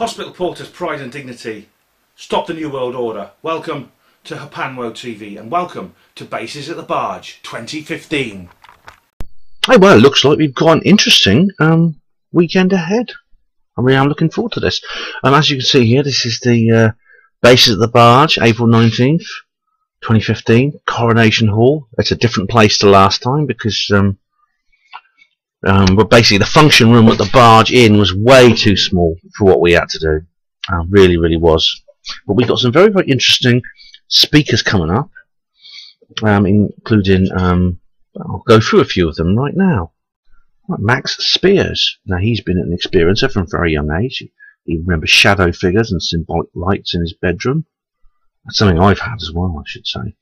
Hospital Porter's pride and dignity. Stop the New World Order. Welcome to Hapanwo TV and welcome to Bases at the Barge 2015. Hey, well, it looks like we've got an interesting weekend ahead. I mean, I'm looking forward to this. As you can see here, this is the Bases at the Barge, April 19th, 2015, Coronation Hall. It's a different place to last time because but basically the function room at the Barge Inn was way too small for what we had to do. Really was. But we've got some very interesting speakers coming up, including I'll go through a few of them right now. Max Spears. Now, he's been an experiencer from a very young age. He remembers shadow figures and symbolic lights in his bedroom. That's something I've had as well, I should say.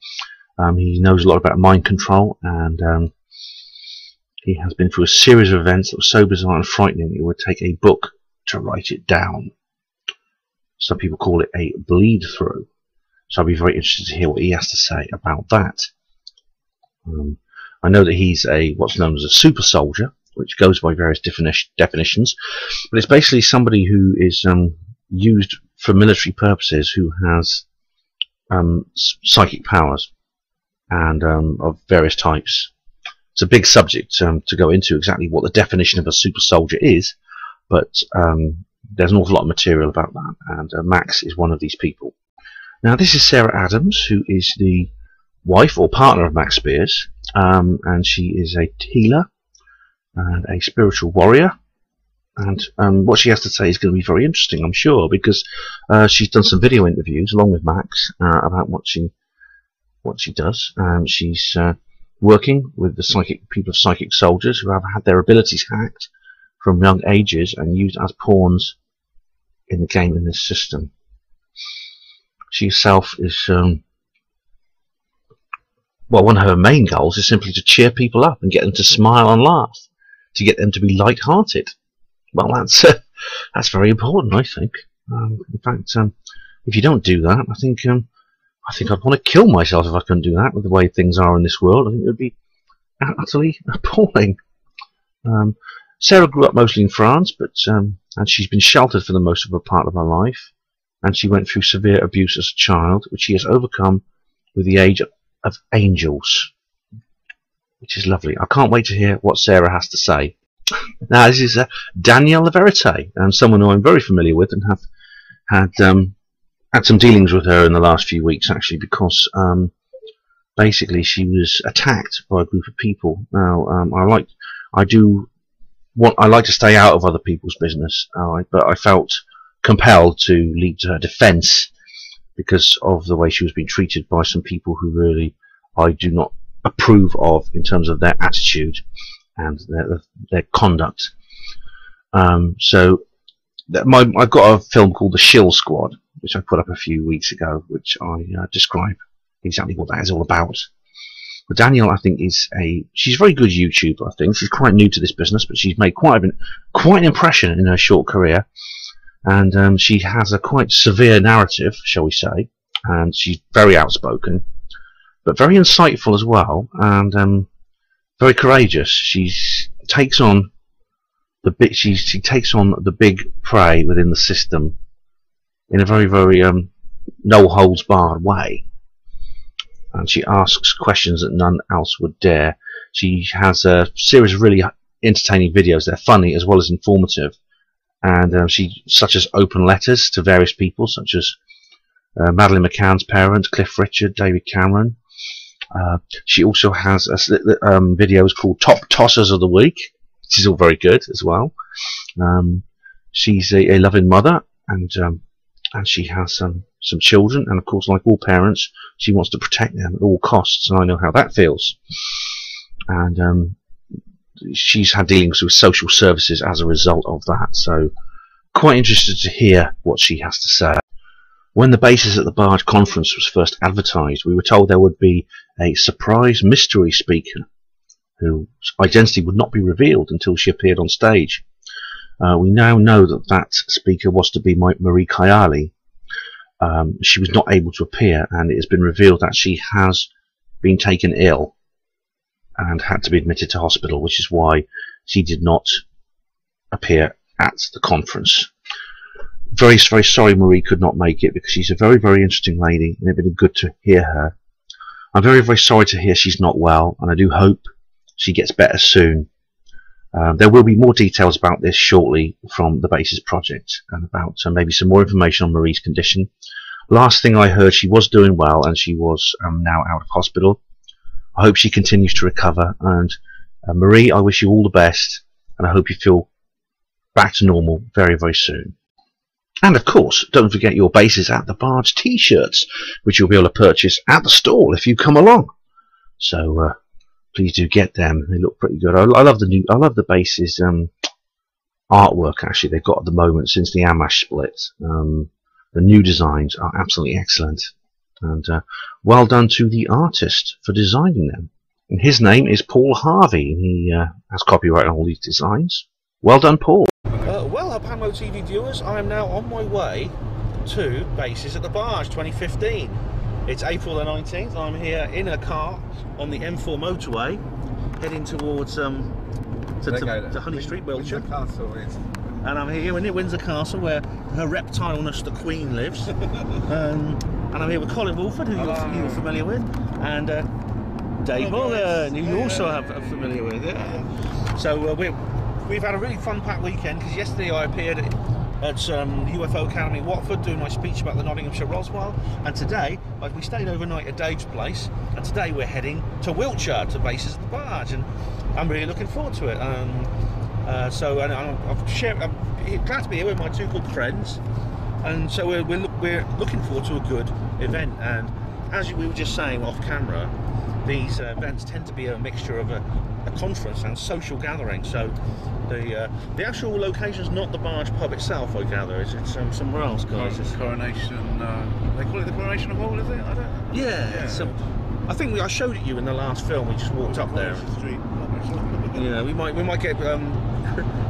He knows a lot about mind control, and he has been through a series of events that were so bizarre and frightening it would take a book to write it down. Some people call it a bleed through. So I'll be very interested to hear what he has to say about that. I know that he's what's known as a super soldier, which goes by various definitions, but it's basically somebody who is used for military purposes, who has psychic powers and of various types. It's a big subject to go into exactly what the definition of a super soldier is, but there's an awful lot of material about that, and Max is one of these people. Now, this is Sarah Adams, who is the wife or partner of Max Spears, and she is a healer and a spiritual warrior, and what she has to say is going to be very interesting, I'm sure, because she's done some video interviews along with Max about what she does. She's working with the people of psychic soldiers who have had their abilities hacked from young ages and used as pawns in the game in this system. She herself is well, one of her main goals is simply to cheer people up and get them to smile and laugh, to get them to be light-hearted. Well, that's very important, I think. In fact, if you don't do that, I think I'd want to kill myself if I couldn't do that with the way things are in this world. I think it would be utterly appalling. Sarah grew up mostly in France, but and she's been sheltered for the most of a part of her life, and she went through severe abuse as a child, which she has overcome with the aid of angels, which is lovely. I can't wait to hear what Sarah has to say. Now, this is Danielle L, someone who I'm very familiar with and have had some dealings with her in the last few weeks, actually, because basically she was attacked by a group of people. Now, I like to stay out of other people's business, but I felt compelled to lead to her defence because of the way she was being treated by some people who really I do not approve of in terms of their attitude and their conduct. So I've got a film called The Shill Squad, which I put up a few weeks ago, which I describe exactly what that is all about. But Danielle, I think, she's a very good YouTuber, I think. She's quite new to this business, but she's made quite an impression in her short career. And she has a quite severe narrative, shall we say, and she's very outspoken, but very insightful as well, and very courageous. She takes on the big prey within the system in a very no holds barred way, and she asks questions that none else would dare. She has a series of really entertaining videos. They're funny as well as informative. And such as open letters to various people, such as Madeleine McCann's parents, Cliff Richard, David Cameron. She also has videos called Top Tossers of the Week, which is all very good as well. She's a loving mother, and she has some children, and of course, like all parents, she wants to protect them at all costs, and I know how that feels. And she's had dealings with social services as a result of that, so quite interested to hear what she has to say. When the Bases at the Barge conference was first advertised, we were told there would be a surprise mystery speaker whose identity would not be revealed until she appeared on stage. We now know that speaker was to be Marie Kayali. She was not able to appear, and it has been revealed that she has been taken ill and had to be admitted to hospital, which is why she did not appear at the conference. very, very sorry Marie could not make it, because she's a very, very interesting lady, and it'd been good to hear her. I'm very, very sorry to hear she's not well, and I do hope she gets better soon. There will be more details about this shortly from the Bases Project, and about maybe some more information on Marie's condition. Last thing I heard, she was doing well, and she was now out of hospital. I hope she continues to recover, and Marie, I wish you all the best, and I hope you feel back to normal very, very soon. And of course, don't forget your Bases at the Barge t-shirts, which you'll be able to purchase at the stall if you come along. So please do get them. They look pretty good. I love the Bases artwork actually they've got at the moment since the Amash split. The new designs are absolutely excellent, and well done to the artist for designing them. And his name is Paul Harvey, and he has copyright on all these designs. Well done, Paul. Well, Hapanwo TV viewers, I am now on my way to Bases at the Barge 2015. It's April the 19th. I'm here in a car on the M4 motorway, heading towards to Honey Street, Wiltshire. And I'm here in Windsor Castle, where her reptileness, the Queen, lives. And I'm here with Colin Wolford, who you're familiar with, and Dave Morgan, who you also are familiar with. Yeah. So we've had a really fun-packed weekend, because yesterday I appeared at UFO Academy Watford doing my speech about the Nottinghamshire Roswell, and today we stayed overnight at Dave's place, and today we're heading to Wiltshire to Bases at the Barge, and I'm really looking forward to it. I'm glad to be here with my two good friends, and so we're looking forward to a good event. And as we were just saying off camera, these events tend to be a mixture of a conference and social gathering. So the actual location is not the Barge pub itself, I gather. It's somewhere else, guys. It's Coronation. They call it the Coronation Hall, is it? I don't know. Yeah. I think I showed it you in the last film. We just walked up there. Street. Yeah, we might get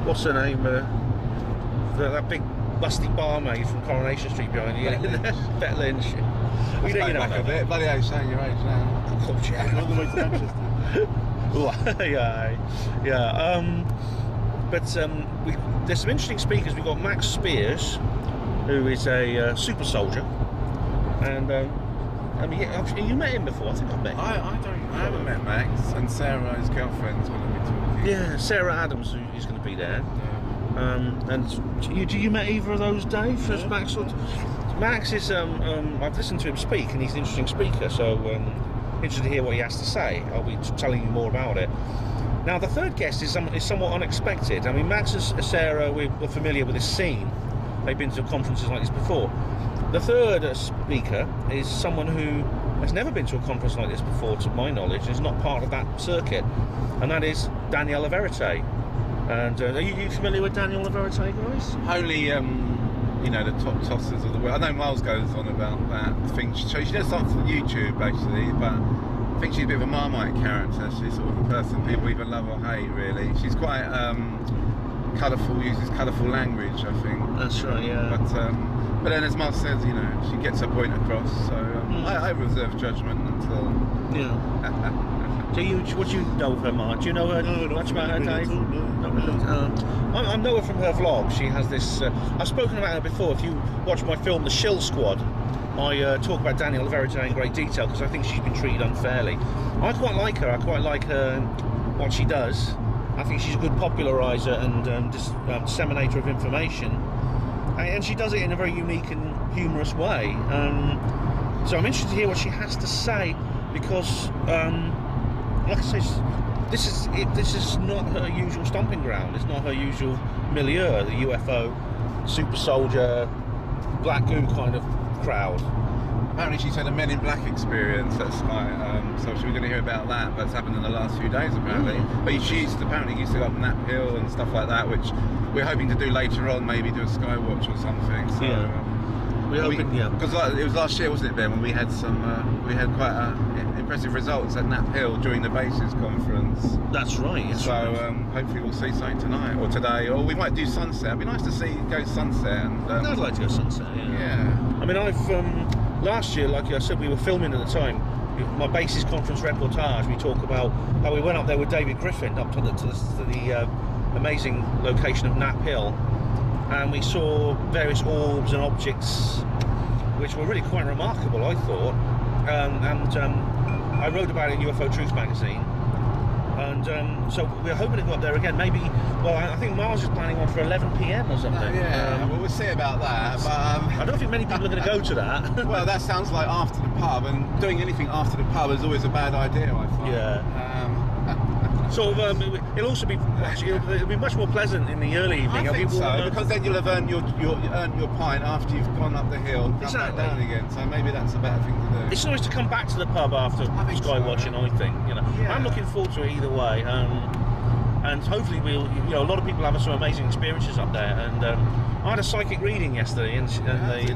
what's her name? That big busty barmaid from Coronation Street behind you. Bet Lynch. You know back a bit. Bloody hell, saying your age now. Oh, yeah. All the way to Manchester. Yeah. But there's some interesting speakers. We've got Max Spears, who is a super soldier, and I mean, you met him before. I think I've met him. I haven't met Max, and Sarah, his girlfriend's going to be talking. Yeah, Sarah Adams, who is going to be there. Yeah. And do you met either of those, Dave? Yeah. Max is I've listened to him speak, and he's an interesting speaker. So interested to hear what he has to say. I'll be telling you more about it. Now, the third guest is somewhat unexpected. I mean, Max and Sarah, we're familiar with this scene. They've been to conferences like this before. The third speaker is someone who has never been to a conference like this before, to my knowledge, and is not part of that circuit, and that is Danielle L. And are you familiar with Danielle L, guys? Only, you know, the top tossers of the world. I know Miles goes on about that thing. So she does something on YouTube, basically, but I think she's a bit of a Marmite character. She's sort of a person people either love or hate, really. She's quite colourful, uses colourful language, I think. That's right, yeah. But then, as Miles says, you know, she gets her point across. So I reserve judgment until. Yeah. What do you know of her, Mark? Do you know her much about her, Dave? I know her from her vlog. She has this. I've spoken about her before. If you watch my film, The Shill Squad, I talk about Danielle L in great detail, because I think she's been treated unfairly. I quite like her. I quite like her what she does. I think she's a good populariser and disseminator of information, and she does it in a very unique and humorous way. So I'm interested to hear what she has to say, because, like I say, this is not her usual stomping ground. It's not her usual milieu, the UFO, super soldier, black goo kind of crowd. Apparently she's had a Men in Black experience at Sky, so we're going to hear about that. That's happened in the last few days, apparently. But she apparently used to go up Nap Hill and stuff like that, which we're hoping to do later on, maybe do a Skywatch or something. So, we're hoping, because it was last year, wasn't it, Ben, when we had quite impressive results at Nap Hill during the Bases conference. That's right. So hopefully we'll see something tonight or today, or we might do sunset. It'd be nice to go sunset. And I'd like to go sunset. Yeah. I mean, last year, like I said, we were filming at the time. My Bases conference reportage. We talk about how we went up there with David Griffin up to the amazing location of Nap Hill, and we saw various orbs and objects which were really quite remarkable, I thought. I wrote about it in UFO Truth magazine, and so we're hoping to go up there again. Maybe, well, I think Miles is planning on for 11 PM or something. Yeah, well, we'll see about that. But I don't think many people are going to go to that. well, that sounds like after the pub, and doing anything after the pub is always a bad idea, I find. Yeah. Sort of, it'll also be it'll be much more pleasant in the early evening. I think so, because then you'll have earned your pint after you've gone up the hill, come back down again. So maybe that's a better thing to do. It's nice to come back to the pub after Skywatching, I think. You know, Yeah. I'm looking forward to it either way, and hopefully we'll. You know, a lot of people have some amazing experiences up there. And I had a psychic reading yesterday, and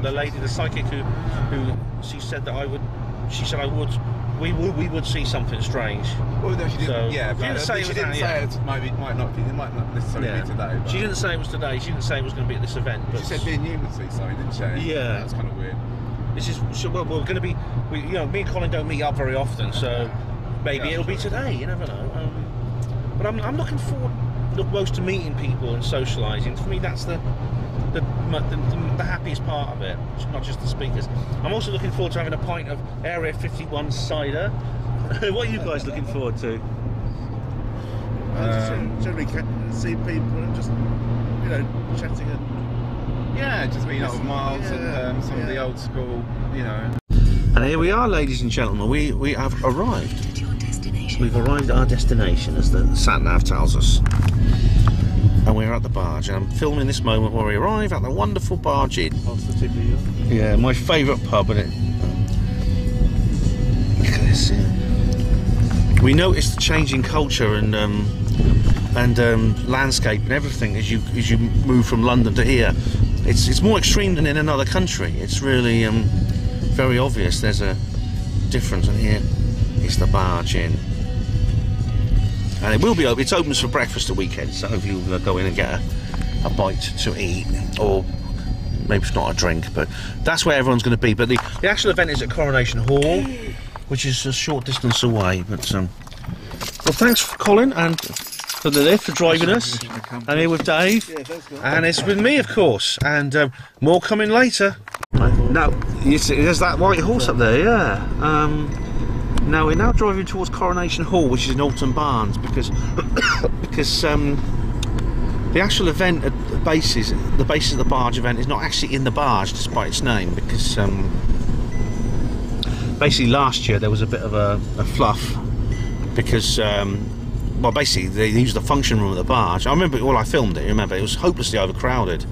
the lady, the psychic who she said that I would. She said I would. We would see something strange. Well, no, she didn't. So, Yeah, but she didn't say it might not necessarily be today. But she didn't say it was today. She didn't say it was going to be at this event. But she said me and you would see something, didn't she? Yeah, that's kind of weird. This is so. Well, we're going to be. You know, me and Colin don't meet up very often, so maybe it'll be today. You never know. But I'm looking forward the most to meeting people and socialising. For me, that's the happiest part of it, not just the speakers. I'm also looking forward to having a pint of Area 51 cider. What are you guys looking forward to? Generally see people and just, you know, chatting and... Yeah, just meeting up with Miles and some of the old school, you know. And here we are, ladies and gentlemen, we have arrived. We've arrived at our destination, as the sat-nav tells us. And we're at the Barge, and I'm filming this moment where we arrive at the wonderful Barge Inn. Yeah, my favourite pub, and look at this. Yeah. We noticed the changing culture and landscape and everything as you move from London to here. It's more extreme than in another country. It's really very obvious. There's a difference, and here is the Barge Inn. And it will be open. It's open for breakfast at weekends, so hopefully we'll go in and get a bite to eat, or maybe it's not a drink, but that's where everyone's going to be. But the actual event is at Coronation Hall, which is a short distance away. But well, thanks for Colin and for the lift, for driving us. I'm here with Dave, and it's with me, of course, and more coming later. Now, there's that white horse up there, yeah. Now we're driving towards Coronation Hall, which is in Alton Barnes, because the actual event at the basis of the Barge event is not actually in the Barge, despite its name, because basically last year there was a bit of a fluff, because well, basically they used the function room of the Barge. I remember, well, I filmed it. Remember, it was hopelessly overcrowded,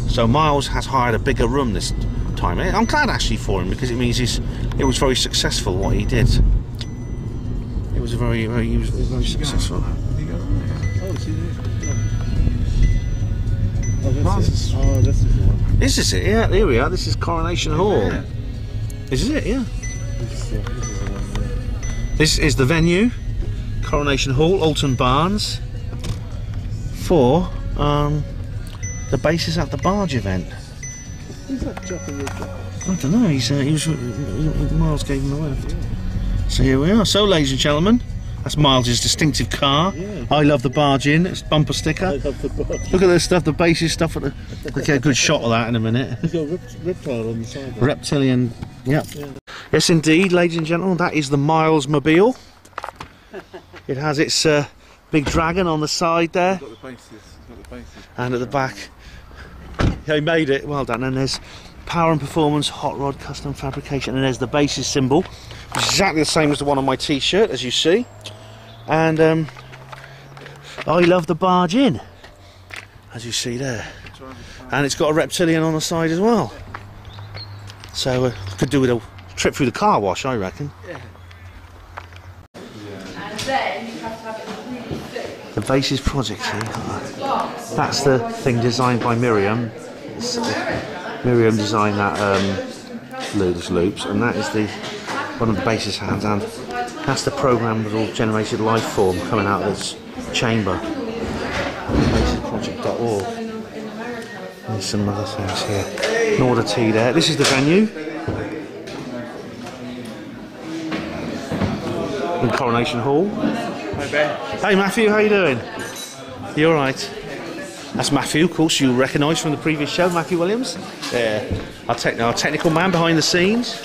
so Miles has hired a bigger room this time. I'm glad actually for him, because it means it was very successful what he did. It was very successful. Oh, that's the one. This is it, yeah, here we are. This is Coronation Hall. Yeah. This is it, yeah. This is the one, yeah. This is the venue, Coronation Hall, Alton Barnes, for the basis at the Barge event. Who's that chap in your job? I don't know, he was Miles gave him the lift. So here we are. So, ladies and gentlemen, that's Miles' distinctive car. Yeah. I love the Barge Inn. It's bumper sticker. I love the Barge. Look at this stuff, the basis stuff. We'll get a good shot of that in a minute. He's got a reptile on the side there. Reptilian, yep. Yeah. Yes, indeed, ladies and gentlemen, that is the Miles Mobile. It has its big dragon on the side there, Got the bases. and at the back. Yeah, he made it. Well done. And there's power and performance, hot rod, custom fabrication, and there's the basis symbol, which is exactly the same as the one on my T-shirt, as you see. And I love the Barge Inn, as you see there, and it's got a reptilian on the side as well. So could do with a trip through the car wash, I reckon. Yeah. And then you have to have it really thick. The basis project here. That's the thing designed by Miriam. Miriam designed that those loops, and that is the one of the basis hands, and that's the programmable generated life form coming out of this chamber. Basisproject.org. There's some other things here. An order T there. This is the venue in Coronation Hall. Hi Ben. Hey Matthew, how you doing? You all right? That's Matthew, of course, you'll recognise from the previous show, Matthew Williams. Our technical man behind the scenes.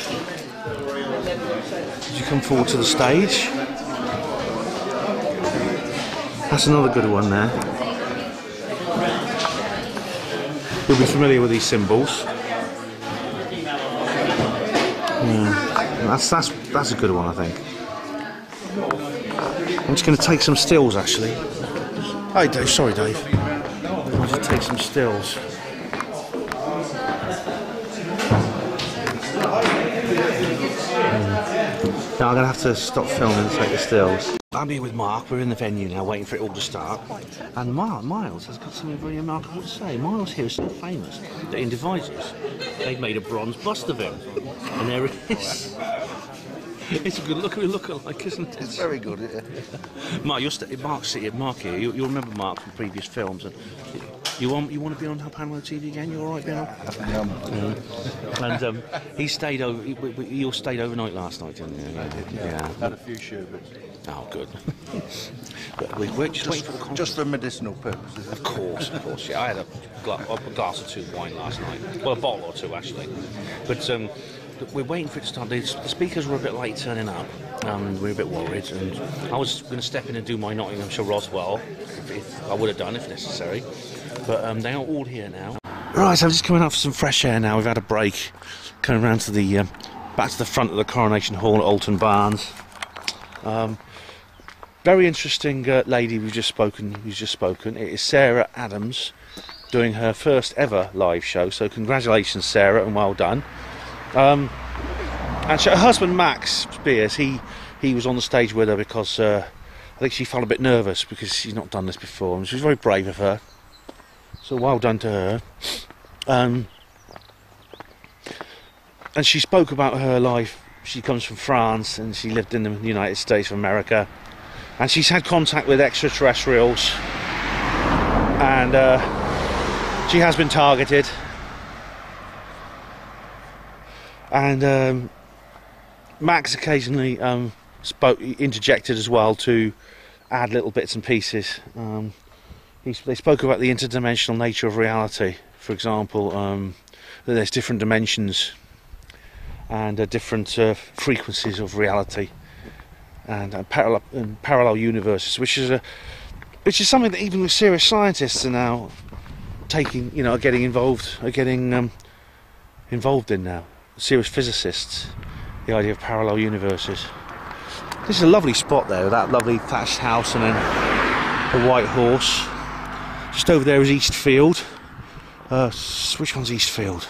As you come forward to the stage. That's another good one there. You'll be familiar with these symbols. That's a good one, I think. I'm just going to take some stills, actually. Hey, Dave. Sorry, Dave. I'll just take some stills. Now I'm going to have to stop filming and take the stills. I'm here with Mark. We're in the venue now, waiting for it all to start. And Miles has got something very remarkable to say. Miles here is so famous that in Devices they've made a bronze bust of him, and there it is. It's a good look-alike, isn't it? It's very good. Yeah. Mark, Mark here. You'll remember Mark from previous films. And you want to be on Panama TV again? You all right, Bill? And he stayed over. You stayed overnight last night, didn't you? Yeah. Had a few sherbets. Oh, good. But we're just waiting for the conference. Just for medicinal purposes. Of course. Yeah, I had a glass or two of wine last night. Well, a bottle or two actually. But we're waiting for it to start. The speakers were a bit late turning up. We're a bit worried, and I was going to step in and do my Nottinghamshire Roswell, if I would have done if necessary. But they are all here now. Right, I'm just coming out for some fresh air now. We've had a break, coming around to the back to the front of the Coronation Hall at Alton Barnes. Very interesting lady who's just spoken. It is Sarah Adams, doing her first ever live show. So congratulations, Sarah, and well done. And her husband Max Spears, he was on the stage with her because I think she felt a bit nervous because she's not done this before, and she was very brave of her. So well done to her. And she spoke about her life. She comes from France and she lived in the United States of America, and she's had contact with extraterrestrials, and she has been targeted. And Max occasionally interjected as well to add little bits and pieces. They spoke about the interdimensional nature of reality. For example, that there's different dimensions and different frequencies of reality, and parallel universes, which is something that even the serious scientists are now taking, getting involved in now. Serious physicists, the idea of parallel universes. This is a lovely spot there, with that lovely thatched house and then a white horse. Just over there is Eastfield. Which one's Eastfield?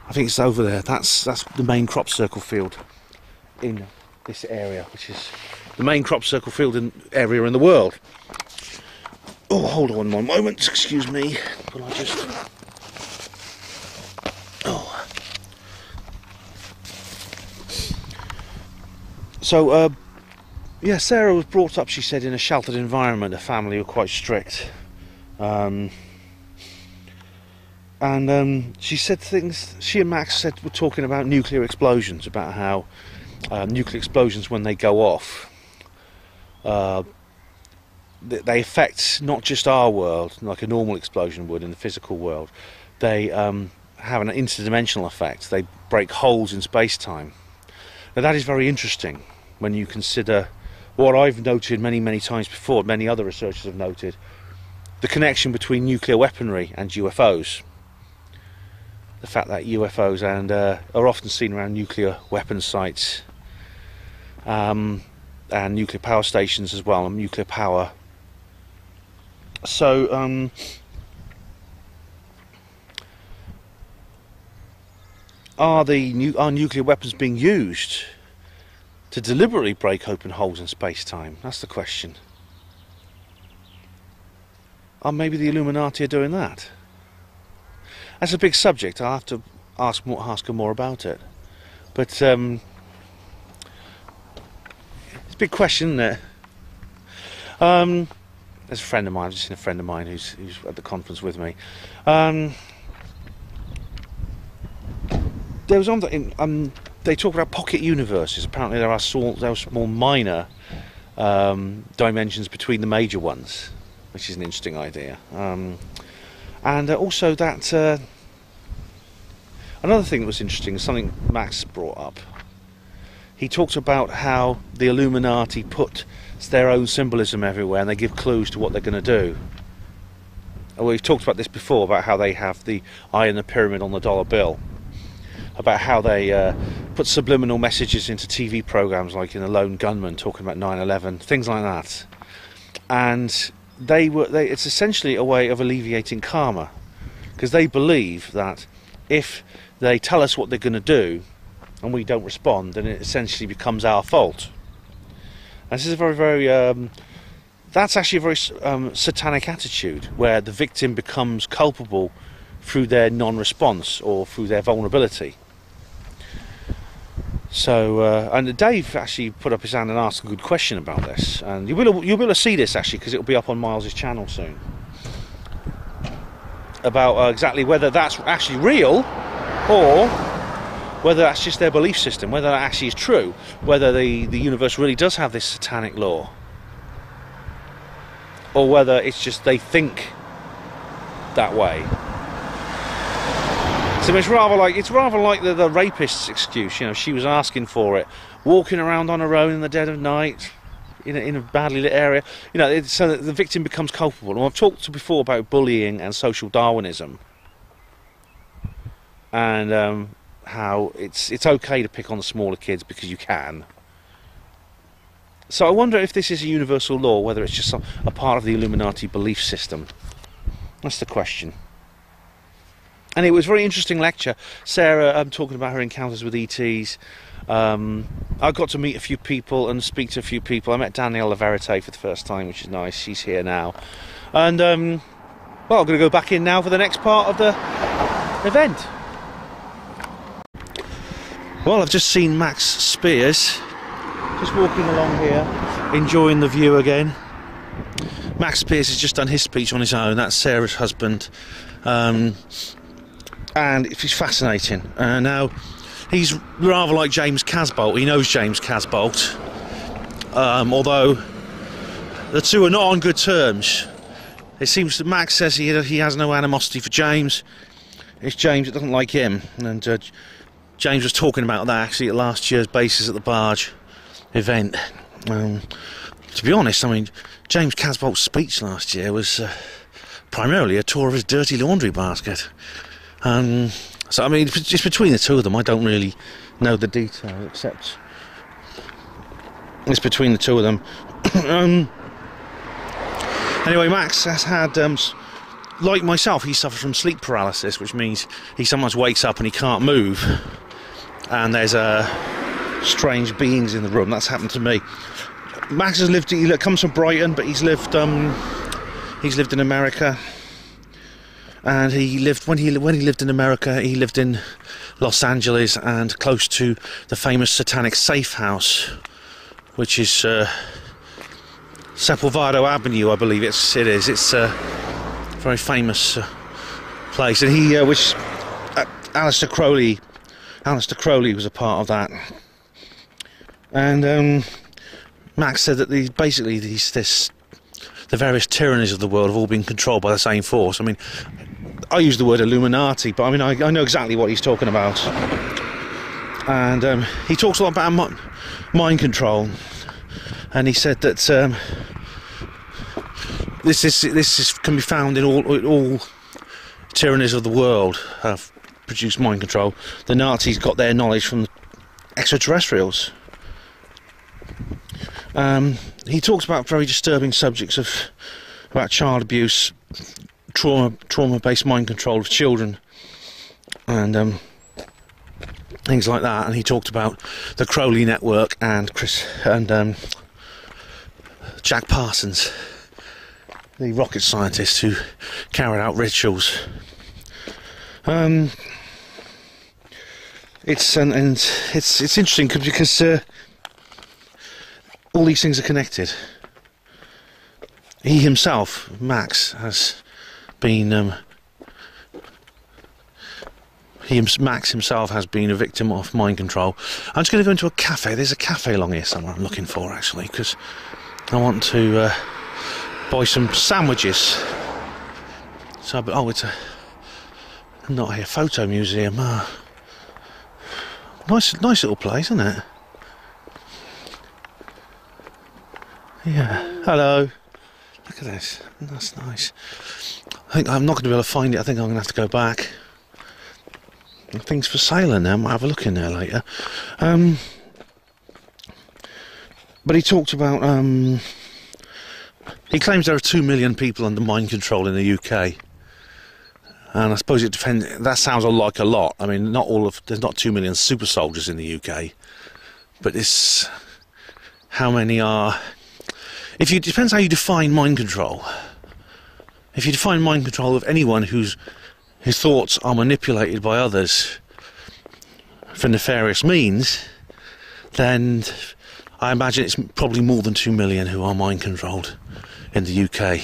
I think it's over there. That's the main crop circle field in this area, which is the main crop circle field area in the world. Oh, hold on one moment. Excuse me. Will I just? So, yeah, Sarah was brought up, she said, in a sheltered environment. Her family were quite strict. She said things, she and Max were talking about nuclear explosions, about how nuclear explosions, when they go off, they affect not just our world, like a normal explosion would in the physical world. They have an interdimensional effect. They break holes in space-time. Now that is very interesting when you consider what I've noted many times before, many other researchers have noted, the connection between nuclear weaponry and UFOs. The fact that UFOs are often seen around nuclear weapon sites and nuclear power stations as well, and nuclear power. So are nuclear weapons being used to deliberately break open holes in space-time? That's the question. Or maybe the Illuminati are doing that. That's a big subject. I'll have to ask her more about it. But it's a big question, isn't it? There's a friend of mine. I've just seen a friend of mine who's at the conference with me. There was they talk about pocket universes. Apparently there are small minor dimensions between the major ones. which is an interesting idea. And also that another thing that was interesting is something Max brought up. He talked about how the Illuminati put their own symbolism everywhere and they give clues to what they're going to do. We've talked about this before, about how they have the eye in the pyramid on the dollar bill, about how they put subliminal messages into TV programs like in The Lone Gunman, talking about 9/11, things like that. And it's essentially a way of alleviating karma, because they believe that if they tell us what they're going to do and we don't respond, then it essentially becomes our fault. And this is a very, very that's actually a very satanic attitude, where the victim becomes culpable through their non-response or through their vulnerability. So, and Dave actually put up his hand and asked a good question about this, and you'll be able to see this actually, because it'll be up on Miles's channel soon, about exactly whether that's actually real, or whether that's just their belief system, whether that actually is true, whether the universe really does have this satanic law, or whether it's just they think that way. So it's rather like the rapist's excuse. You know, she was asking for it, walking around on her own in the dead of night, in a badly lit area. You know, so that the victim becomes culpable. And I've talked before about bullying and social Darwinism, and how it's okay to pick on the smaller kids because you can. So I wonder if this is a universal law, whether it's just a part of the Illuminati belief system. That's the question. And it was a very interesting lecture. Sarah talking about her encounters with ETs. I got to meet a few people and speak to a few people. I met Danielle L for the first time, which is nice. She's here now. And, well, I'm going to go back in now for the next part of the event. Well, I've just seen Max Spears, just walking along here, enjoying the view again. Max Spears has just done his speech on his own. That's Sarah's husband. And it's fascinating. Now, he's rather like James Casbolt. He knows James Casbolt, although the two are not on good terms. It seems that Max says he has no animosity for James. It's James that doesn't like him. And James was talking about that actually at last year's Bases at the Barge event. To be honest, I mean, James Casbolt's speech last year was primarily a tour of his dirty laundry basket. So I mean, it's between the two of them. I don't really know the detail, except it's between the two of them. Anyway, Max has had, like myself, he suffers from sleep paralysis, which means he sometimes wakes up and he can't move, and there's strange beings in the room. That's happened to me. Max has lived. He comes from Brighton, but he's lived in America. And he lived when he lived in America. He lived in Los Angeles and close to the famous satanic safe house, which is Sepulvado Avenue, I believe it is. It's a very famous place, and he, which Aleister Crowley was a part of that. And Max said that the various tyrannies of the world have all been controlled by the same force. I mean, I use the word Illuminati, but I mean, I know exactly what he's talking about. And he talks a lot about mind control, and he said that this can be found in all tyrannies of the world have produced mind control. The Nazis got their knowledge from extraterrestrials. He talks about very disturbing subjects about child abuse, trauma-based mind control of children, and things like that. And he talked about the Crowley Network and Jack Parsons, the rocket scientist who carried out rituals. It's interesting because all these things are connected. He himself, Max, has been Max himself has been a victim of mind control. I'm just going to go into a cafe. There's a cafe along here somewhere I'm looking for, actually, because I want to buy some sandwiches. So, but, oh, it's a not here photo museum. Nice little place, isn't it? Yeah. Hello. Look at this. That's nice. I think I'm not going to be able to find it. I think I'm going to have to go back. Things for sale in there. I might have a look in there later. But he talked about. He claims there are 2 million people under mind control in the UK. And I suppose it depends. That sounds like a lot. I mean, there's not 2 million super soldiers in the UK, but it's how many are. It depends how you define mind control. If you define mind control of anyone whose thoughts are manipulated by others for nefarious means, then I imagine it's probably more than 2 million who are mind controlled in the UK.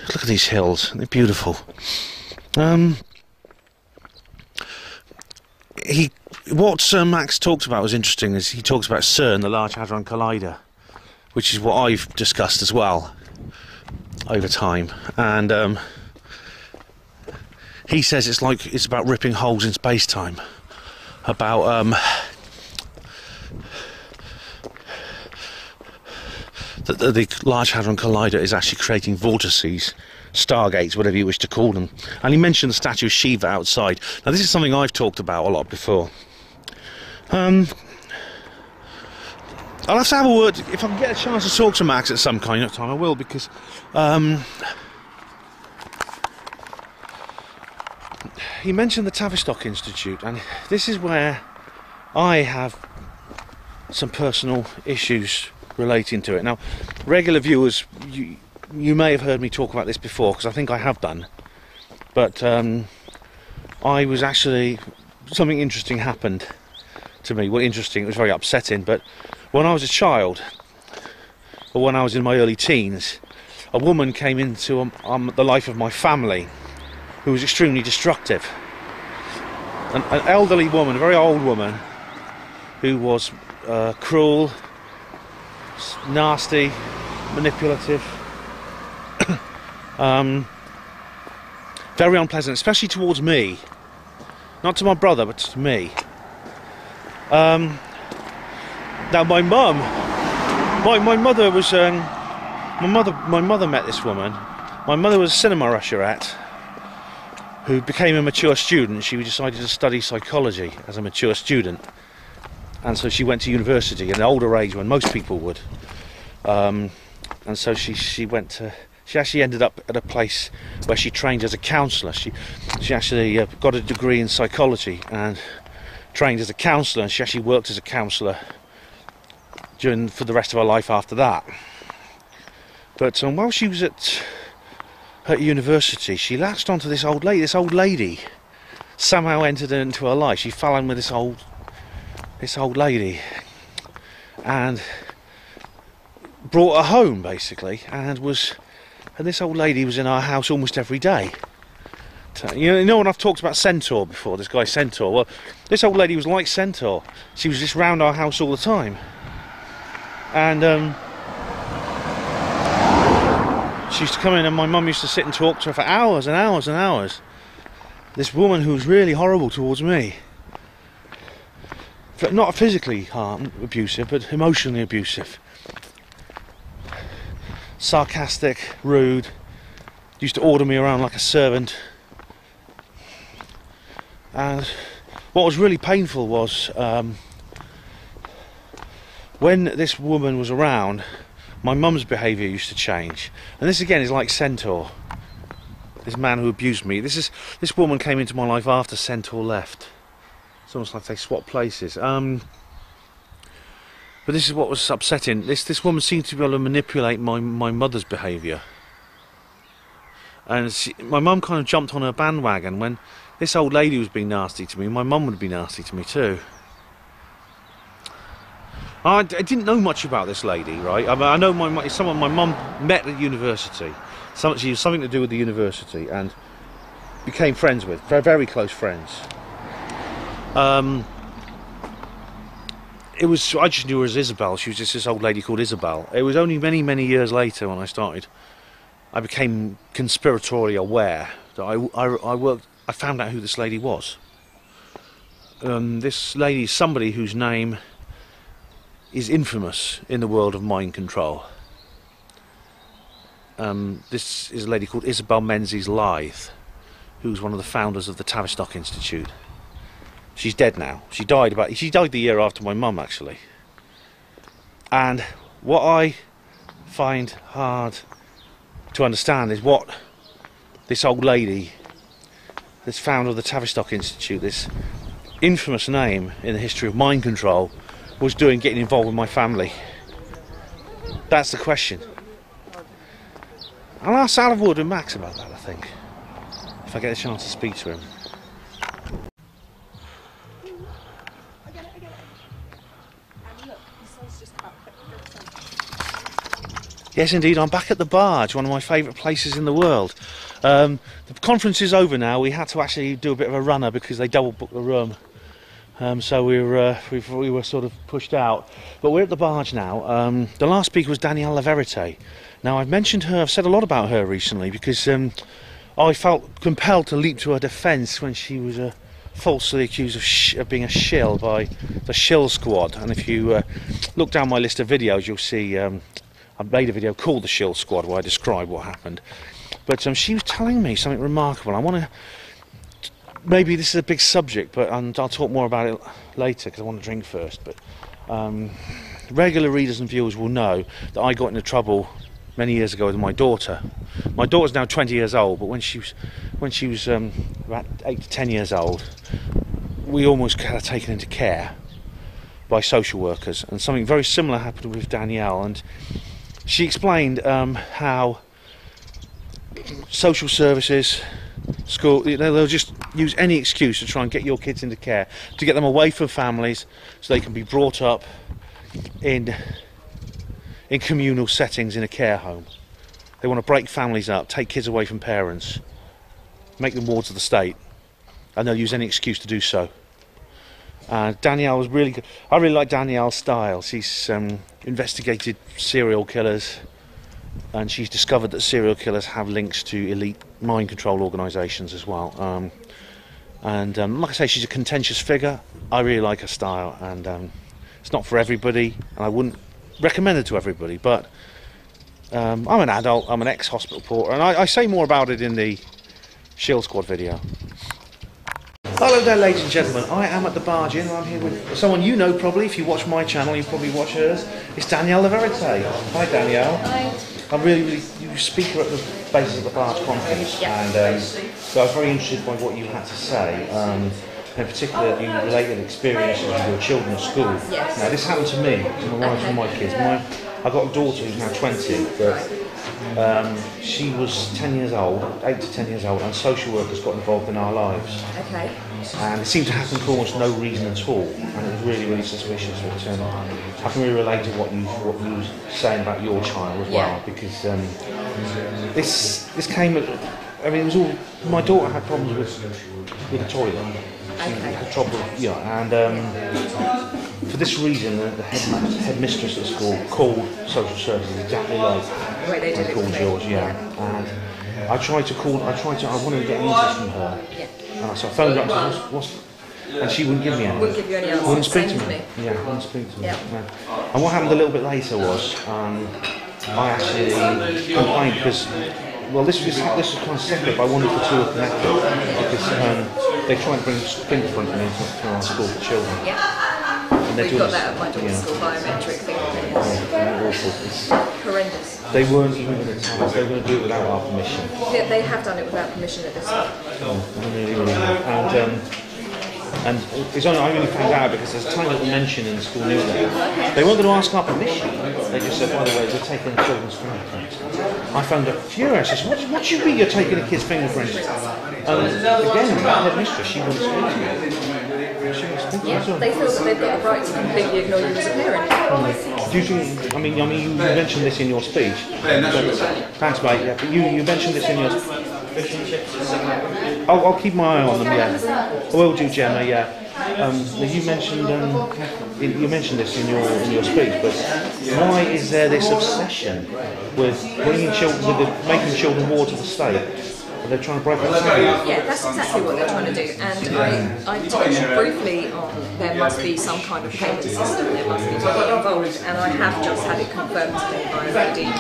Look at these hills, they're beautiful. What Sir Max talked about was interesting, is he talks about CERN, the Large Hadron Collider, which is what I've discussed as well over time, and he says it's about ripping holes in space-time, about the Large Hadron Collider is actually creating vortices, stargates, whatever you wish to call them. And he mentioned the statue of Shiva outside. Now this is something I've talked about a lot before. I'll have to have a word, if I can get a chance to talk to Max at some kind of time I will, because he mentioned the Tavistock Institute, and this is where I have some personal issues relating to it. Now, regular viewers, you may have heard me talk about this before, because I think I have done, but I was actually, something interesting happened to me. Well, interesting, it was very upsetting, but when I was a child, or when I was in my early teens, a woman came into the life of my family who was extremely destructive. An elderly woman, a very old woman, who was cruel, nasty, manipulative, very unpleasant, especially towards me. Not to my brother, but to me. Now my mum, my mother was, my mother met this woman. My mother was a cinema usherette who became a mature student. She decided to study psychology as a mature student, and so she went to university at an older age when most people would. And so she actually ended up at a place where she trained as a counsellor. She actually got a degree in psychology and trained as a counsellor, and she actually worked as a counsellor for the rest of her life after that. But while she was at university, she latched onto this old lady. This old lady somehow entered into her life. She fell in with this old lady and brought her home, basically, and this old lady was in our house almost every day. You know when I've talked about Centaur before, this guy Centaur? Well, this old lady was like Centaur. She was just round our house all the time. And she used to come in, and my mum used to sit and talk to her for hours and hours and hours. This woman who was really horrible towards me. Not physically abusive, but emotionally abusive. Sarcastic, rude. Used to order me around like a servant. And what was really painful was when this woman was around, my mum's behaviour used to change. And this again is like Centaur, this man who abused me. This woman came into my life after Centaur left. It's almost like they swapped places. But this is what was upsetting. This woman seemed to be able to manipulate my mother's behaviour. And my mum kind of jumped on her bandwagon. When this old lady was being nasty to me, my mum would be nasty to me too. I didn't know much about this lady, right? I mean, I know someone my mum met at university. She was something to do with the university, and became friends with, very, very close friends. it was, I just knew her as Isabel. She was just this old lady called Isabel. It was only many, many years later when I became conspiratorially aware that I found out who this lady was. This lady is somebody whose name is infamous in the world of mind control. This is a lady called Isabel Menzies Lythe, who's one of the founders of the Tavistock Institute. She's dead now. She died the year after my mum, actually. And what I find hard to understand is what this old lady, this founder of the Tavistock Institute, this infamous name in the history of mind control, was doing getting involved with my family. That's the question. I'll ask Salavood and Max about that, I think, if I get a chance to speak to him. Yes, indeed, I'm back at the Barge, one of my favourite places in the world. The conference is over now. We had to actually do a bit of a runner because they double booked the room. So we were sort of pushed out. But we're at the Barge now. The last speaker was Danielle L. Now, I've mentioned her, I've said a lot about her recently because I felt compelled to leap to her defence when she was falsely accused of being a shill by the Shill Squad. And if you look down my list of videos, you'll see I've made a video called The Shill Squad where I describe what happened. But she was telling me something remarkable. I want to... Maybe this is a big subject, but I'll talk more about it later because I want to drink first. But regular readers and viewers will know that I got into trouble many years ago with my daughter. My daughter's now 20 years old, but when she was about 8 to 10 years old, we almost had her taken into care by social workers, and something very similar happened with Danielle. And she explained how social services, school, they'll just use any excuse to try and get your kids into care, to get them away from families so they can be brought up in communal settings in a care home. They want to break families up, take kids away from parents, make them wards of the state, and they'll use any excuse to do so. Danielle was really good. I really like Danielle's style. She's investigated serial killers, and she's discovered that serial killers have links to elite mind control organisations as well. Like I say, she's a contentious figure. I really like her style, and it's not for everybody, and I wouldn't recommend it to everybody, but I'm an adult, I'm an ex-hospital porter, and I say more about it in the Shield Squad video. Hello there, ladies and gentlemen. I am at the Barge Inn, and I'm here with someone you know probably. If you watch my channel, you probably watch hers. It's Danielle L. Hi, Danielle. Hi. I'm really you were speaker at the basis of the Barge conference, and so I was very interested by what you had to say. In particular, you related experiences with your children at school. Yes. Now, this happened to me, to my wife and my kids. I've got a daughter who's now 20, but she was 10 years old, 8 to 10 years old, and social workers got involved in our lives. Okay. And it seemed to happen for almost no reason at all, and it was really, really suspicious. But I can really relate to what you were saying about your child as well, because this came at, I mean, it was all, my daughter had problems with the toilet. She had trouble, and for this reason, the headmistress at school called social services exactly like they called yours, And I wanted to get answers from her. And so I phoned her up and said, and she wouldn't give me any. Wouldn't give you any answers. Wouldn't speak to me. Wouldn't speak to me. And what happened a little bit later was, I actually complained because, well, this was kind of separate, but I wanted the two to connect because they try and bring fingerprinting into our school for children. And We've got that at my daughter's school, biometric fingerprints. It's Horrendous. They weren't even going to tell us, they were going to do it without our permission. Yeah, they have done it without permission at this time. And it's only, I only found out because there's a tiny little mention in the school newsletter. They weren't going to ask our permission. They just said, by the way, they're taking children's fingerprints. I found her furious. I said, what do you mean you're taking a kid's fingerprints? And again, that headmistress, she wouldn't speak to me. They feel that they've got the right to completely ignore you as a parent. Do you think, I mean, you mentioned this in your speech. Thanks, mate. But you mentioned this in your... I'll keep my eye on them, I will do, Gemma, you mentioned you mentioned this in your speech, but why is there this obsession with bringing children, making children war to the state? They're trying to break that cycle. Yeah, that's exactly what they're trying to do. And I touched briefly on there must be some kind of payment system, there must be money involved, and I have just had it confirmed today by a lady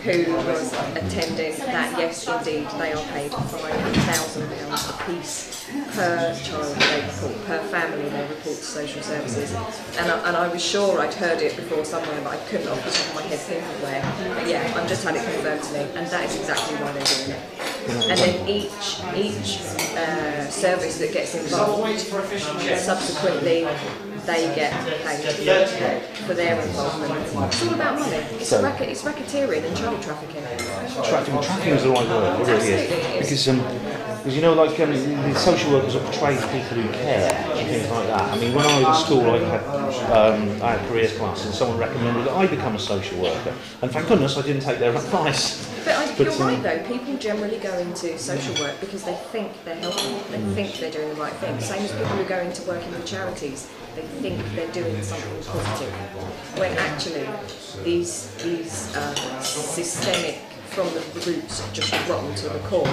who was attending that yes, indeed, they are paid £5,000 a piece per child they report, per family they report to social services. And I was sure I'd heard it before somewhere, but I couldn't off the top of my head think of where. But yeah, I've just had it confirmed to me, and that is exactly why they're doing it. And then each service that gets involved, subsequently they get paid for their involvement. It's all about money. It's racketeering and child trafficking. Trafficking is the right word, it really is. Because you know, like the social workers are portrayed as people who care and things like that. I mean, when I was at school, I had careers classes, and someone recommended that I become a social worker, and thank goodness I didn't take their advice. But you're right though, people generally go into social work because they think they're helping, they think they're doing the right thing. Same as people who go into working with charities, they think they're doing something positive. When actually these systemic from the roots just rotten to the core.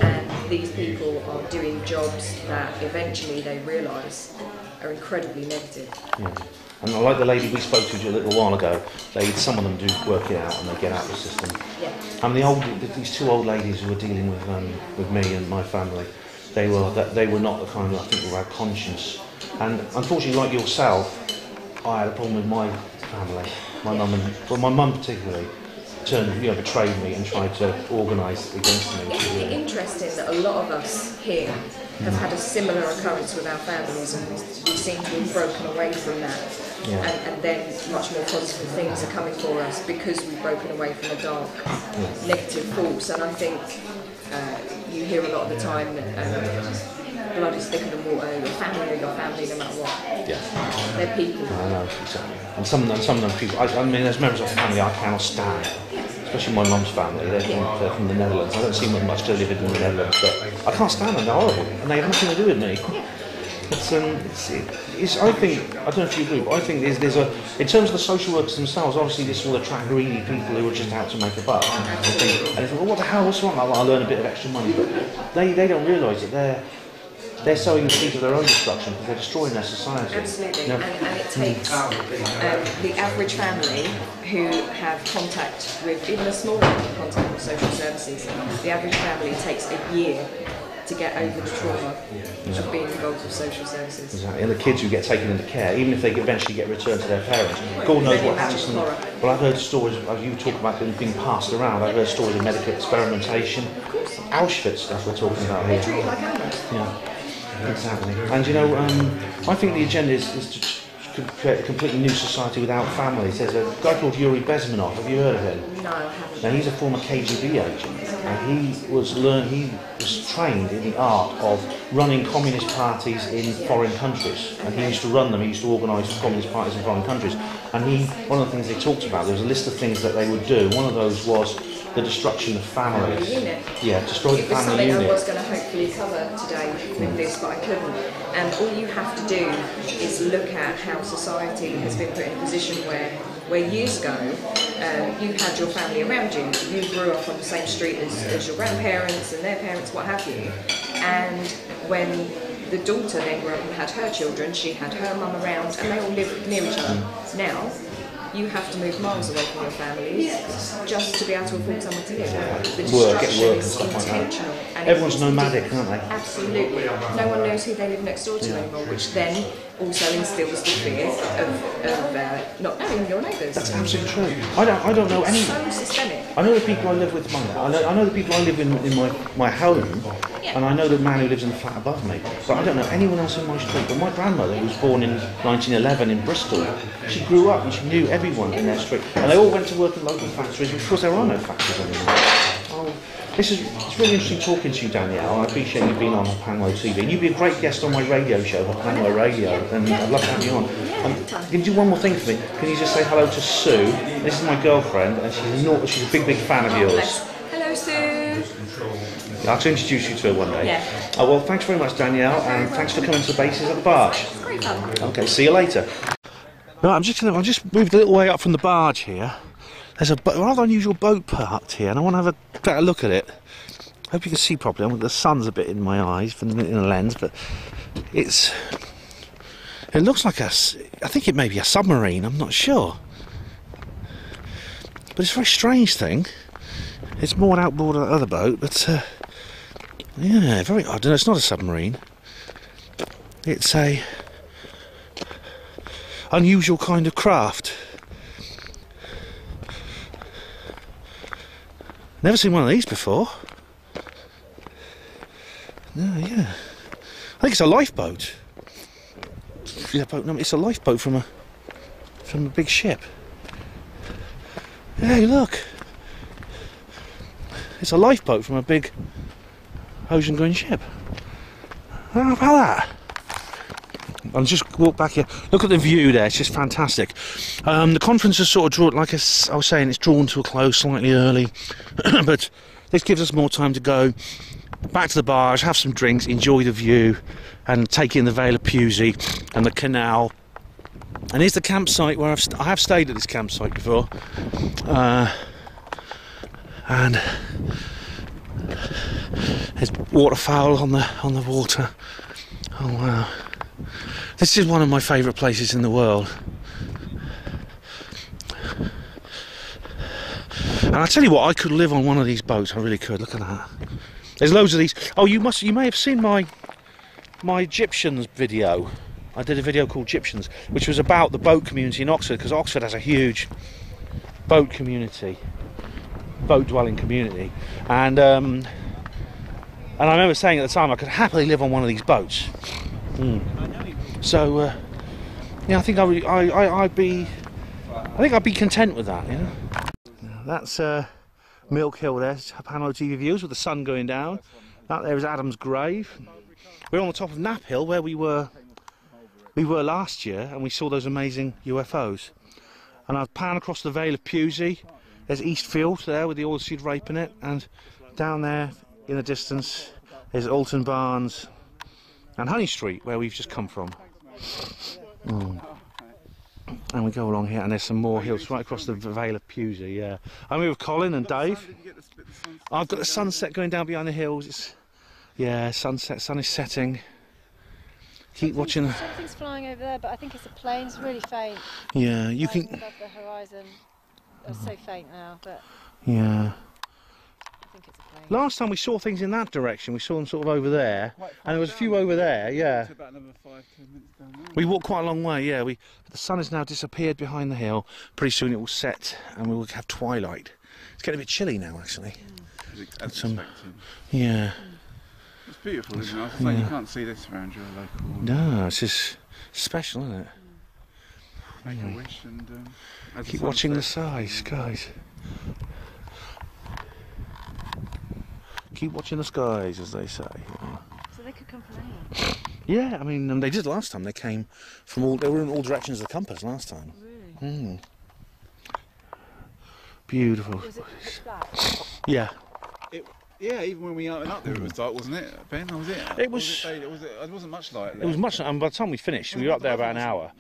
And these people are doing jobs that eventually they realise are incredibly negative. Yeah. And I like the lady we spoke to a little while ago, some of them do work it out and they get out of the system. Yeah. And these two old ladies who were dealing with me and my family, they were not the kind of, I think, who had conscience. And unfortunately, like yourself, I had a problem with my family, my mum particularly. Betrayed me and tried to organise against me. Isn't it interesting that a lot of us here have had a similar occurrence with our families, and we seem to have broken away from that, and then much more positive things are coming for us because we've broken away from a dark, negative force. And I think you hear a lot of the time that blood is thicker than water. Your family no matter what. Yeah. They're people. I know, exactly. And some of them people, I mean, there's members of the family I cannot stand. Especially my mum's family, they're from the Netherlands. I don't see them much to live in the Netherlands, but I can't stand them, they're horrible, and they have nothing to do with me. I think, I don't know if you agree, but I think there's in terms of the social workers themselves, obviously this will attract greedy people who are just out to make a buck. And they think, well, what the hell, what's wrong? I'll earn a bit of extra money, but they don't realise that they're sowing the seeds of their own destruction because they're destroying their society. Absolutely, and it takes the average family who have contact with, even a small amount of contact with social services, the average family takes a year to get over the trauma of being involved with social services. Exactly, and the kids who get taken into care, even if they eventually get returned to their parents, God knows what happens to them. Well, I've heard stories, as you talk about them being passed around, I've heard stories of medical experimentation, Auschwitz stuff we're talking about here. They treat it like animals. Yeah. Exactly. And I think the agenda is to create a completely new society without families. There's a guy called Yuri Bezmenov, have you heard of him? No, I haven't. Now he's a former KGB agent, and he was trained in the art of running communist parties in foreign countries, and he used to run them, he used to organise communist parties in foreign countries, and one of the things they talked about, there was a list of things that they would do. One of those was the destruction of families. Yeah, destroy the family unit. It was something I was going to hopefully cover today with this, but I couldn't. And all you have to do is look at how society has been put in a position where years ago you had your family around you. You grew up on the same street as your grandparents and their parents, what have you. And when the daughter then grew up and had her children, she had her mum around, and they all lived near each other. Now, you have to move miles away from your families just to be able to afford somewhere to live. The destruction is intentional. And everyone's nomadic, aren't they? Absolutely. No one knows who they live next door to anymore, which then also instills the fear of not knowing your neighbours. That's absolutely true. I don't know any. So systemic. I know the people I live with. I know the people I live in my home, and I know the man who lives in the flat above me. But I don't know anyone else in my street. But my grandmother, who was born in 1911 in Bristol, she grew up and she knew everyone in their street, and they all went to work in local factories because there are no factories anymore. It's really interesting talking to you, Danielle. I appreciate you being on Panlo TV. And you'd be a great guest on my radio show, Panlo Radio, and I'd love to have you on. Can you do one more thing for me? Can you just say hello to Sue? This is my girlfriend, and she's a big fan of yours. Hello, Sue. I'll have to introduce you to her one day. Yeah. Oh, well, thanks very much, Danielle, and thanks for coming to the bases at the Barge. It's great fun. Okay, see you later. Right, I've just moved a little way up from the Barge here. There's a rather unusual boat parked here, and I want to have a better look at it. Hope you can see properly. The sun's a bit in my eyes from in the lens, but it looks like I think it may be a submarine. I'm not sure, but it's a very strange thing. It's moored outboard of the other boat, but yeah, very odd. No, it's not a submarine. It's a unusual kind of craft. Never seen one of these before. No, yeah. I think it's a lifeboat. Yeah, it's a lifeboat from a big ship. Hey, look. It's a lifeboat from a big ocean-going ship. How about that? I'll just walk back here. Look at the view there. It's just fantastic. The conference is sort of drawn, like I was saying, it's drawn to a close slightly early, but this gives us more time to go back to the Barge, have some drinks, enjoy the view, and take in the Vale of Pusey and the canal. And here's the campsite where I have stayed at this campsite before, and there's waterfowl on the water. Oh wow! This is one of my favourite places in the world. And I tell you what, I could live on one of these boats. I really could. Look at that. There's loads of these. Oh, you may have seen my Egyptians video. I did a video called Egyptians, which was about the boat community in Oxford, because Oxford has a huge boat community, boat dwelling community, and I remember saying at the time I could happily live on one of these boats. So yeah, I think I'd be content with that. You know, that's Milk Hill. There's Pano TV views with the sun going down. That there is Adam's grave. We're on the top of Knapp Hill where we were last year, and we saw those amazing UFOs. And I've panned across the Vale of Pusey. There's Eastfield there with the oilseed rape in it, and down there in the distance is Alton Barnes and Honey Street, where we've just come from. And we go along here, and there's some more hills right across the Vale of Pusey. Yeah, I'm here with Colin and Dave. I've got the sunset going down behind the hills. Yeah, sunset. Sun is setting. Keep watching. Something's flying over there, but I think it's a plane. It's really faint. Yeah, you can. Above the horizon. It's so faint now, but. Yeah. I think it's a plane. Last time we saw things in that direction, we saw them sort of over there, and there was a few over there. Yeah. About another 5-10 minutes down there. We walked quite a long way. Yeah. The sun has now disappeared behind the hill. Pretty soon it will set, and we will have twilight. It's getting a bit chilly now, actually. Yeah. It's beautiful, isn't it? I was saying you can't see this around your local. No, it's just special, isn't it? Make a wish and keep watching the skies. Keep watching the skies, as they say. So they could come from anywhere. Yeah, I mean, they did last time. They came from all. They were in all directions of the compass last time. Really? Beautiful. Was it pitch black? Yeah. Yeah, even when we went up there, it was dark, wasn't it, Ben? Was it? It was. It wasn't much light. It was much. And by the time we finished, we were up there about an hour.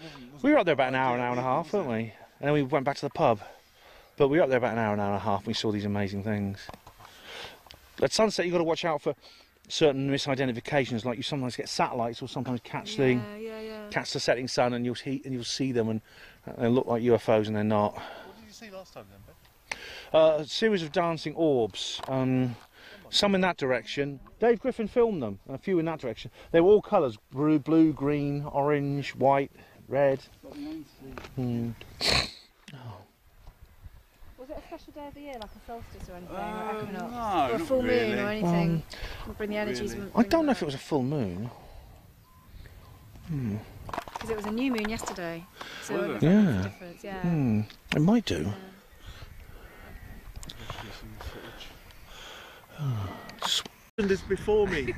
We were up there about an hour and a half, weren't we? And then we went back to the pub. But we were up there about an hour and a half. And we saw these amazing things. At sunset, you've got to watch out for certain misidentifications. Like you sometimes get satellites, or sometimes catch the setting sun, and you'll see them, and they look like UFOs, and they're not. What did you see last time then, Ben? A series of dancing orbs. Some in that direction. Dave Griffin filmed them. A few in that direction. They were all colours: blue, green, orange, white, red. Was it a special day of the year, like a solstice or anything, or No, equinox, or a full not moon or really. anything? Bring the energies. Really. I don't know if it was a full moon. Because it was a new moon yesterday. So Was it it? makes a Yeah. difference. Yeah. It might do. This before me.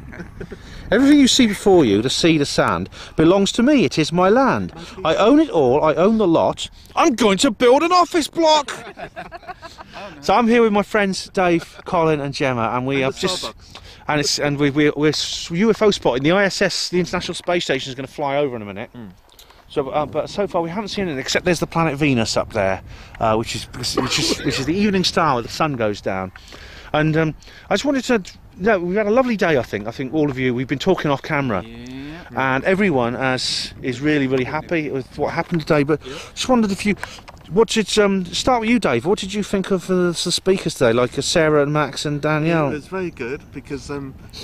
Everything you see before you, the sea, the sand, belongs to me. It is my land. I own it all. I own the lot. I'm going to build an office block. So I'm here with my friends Dave, Colin, and Gemma, and we And have the just. Starbucks. And we're UFO spotting. The ISS, the International Space Station, is going to fly over in a minute. So, but so far we haven't seen it, except there's the planet Venus up there, which is the evening star where the sun goes down. And I just wanted to. We've had a lovely day. I think all of you. We've been talking off camera, and everyone is really, really happy with what happened today. But just wondered if you. Start with you, Dave. What did you think of the speakers today, like Sarah and Max and Danielle? It was very good because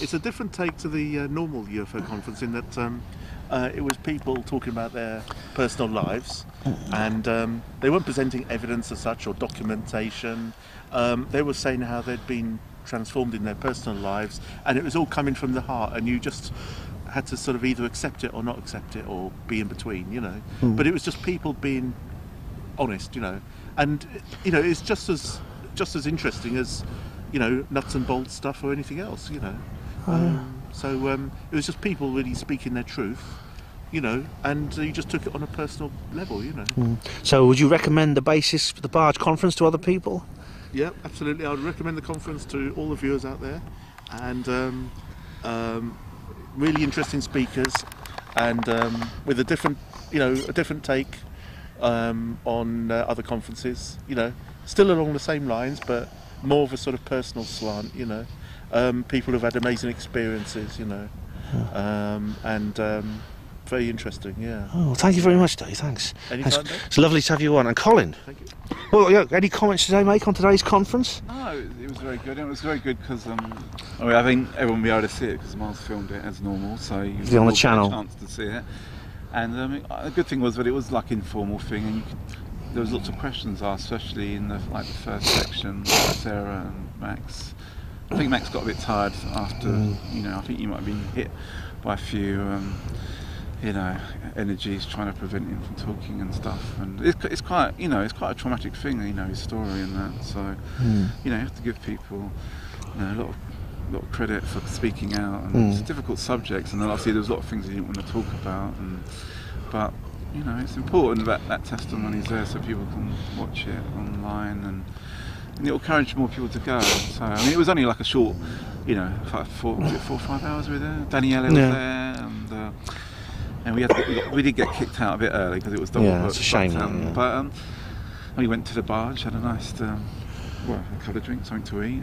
it's a different take to the normal UFO conference in that it was people talking about their personal lives, and they weren't presenting evidence as such or documentation. They were saying how they'd been transformed in their personal lives, and it was all coming from the heart, and you just had to sort of either accept it or not accept it or be in between, you know. But it was just people being honest, you know, and you know, it's just as interesting as, you know, nuts and bolts stuff or anything else, you know. So it was just people really speaking their truth, you know, and you just took it on a personal level, you know. So would you recommend the basis for the Barge conference to other people? Yeah, absolutely. I would recommend the conference to all the viewers out there, and really interesting speakers, and with a different take on other conferences, you know, still along the same lines, but more of a sort of personal slant, you know. People who've had amazing experiences, you know, and very interesting, yeah. Oh, thank you very much, Dave. Thanks. Anytime, Dave. It's lovely to have you on. And Colin, Thank you. well, yeah, any comments today make on today's conference? No, it was very good. It was very good because I think everyone will be able to see it because Miles filmed it as normal, so you Is it on the all get channel? a chance to see it. And the good thing was that it was like informal thing, and there was lots of questions asked, especially in the first section, Sarah and Max. I think Max got a bit tired after, you know, I think he might have been hit by a few, you know, energies trying to prevent him from talking and stuff. And it's quite, you know, it's quite a traumatic thing, you know, his story and that. So, you know, you have to give people, you know, a lot of credit for speaking out. And it's a difficult subject, and then obviously there's a lot of things he didn't want to talk about. But you know, it's important that testimony's there so people can watch it online, and it'll encourage more people to go. So I mean, it was only like a short, you know, 4 or 5 hours we were there. Danielle L was there, and we did get kicked out a bit early because it was double booked. It's a shame. But we went to the Barge, had a nice, a couple of drinks, something to eat.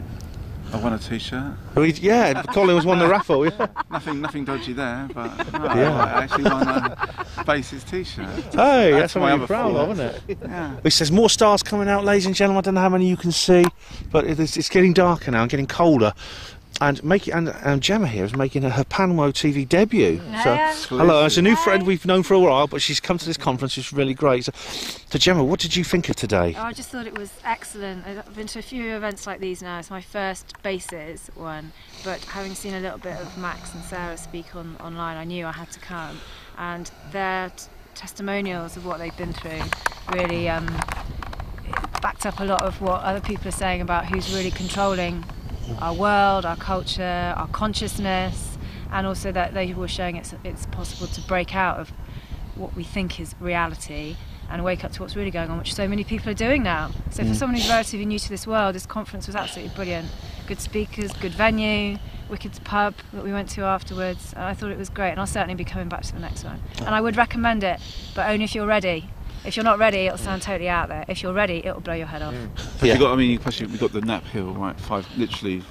I won a t-shirt. Colin was won the raffle. Yeah. Nothing dodgy there, but I actually won a Bases t-shirt. Hey, that's what I'm proud of, isn't it? Yeah. It says more stars coming out, ladies and gentlemen. I don't know how many you can see, but it's getting darker now and getting colder. And Gemma here is making her Panwo TV debut. Yeah. So, hello, it's a new friend we've known for a while, but she's come to this conference. It's really great. So Gemma, what did you think of today? Oh, I just thought it was excellent. I've been to a few events like these now. It's my first Bases one, but having seen a little bit of Max and Sarah speak online, I knew I had to come. And their testimonials of what they've been through really backed up a lot of what other people are saying about who's really controlling our world, our culture, our consciousness, and also that they were showing it's possible to break out of what we think is reality and wake up to what's really going on, which so many people are doing now. So for someone who's relatively new to this world, this conference was absolutely brilliant. Good speakers, good venue, wicked pub that we went to afterwards. I thought it was great, and I'll certainly be coming back to the next one. And I would recommend it, but only if you're ready. If you're not ready, it'll sound totally out there. If you're ready, it'll blow your head off. Yeah. We got the Nap Hill, right? Literally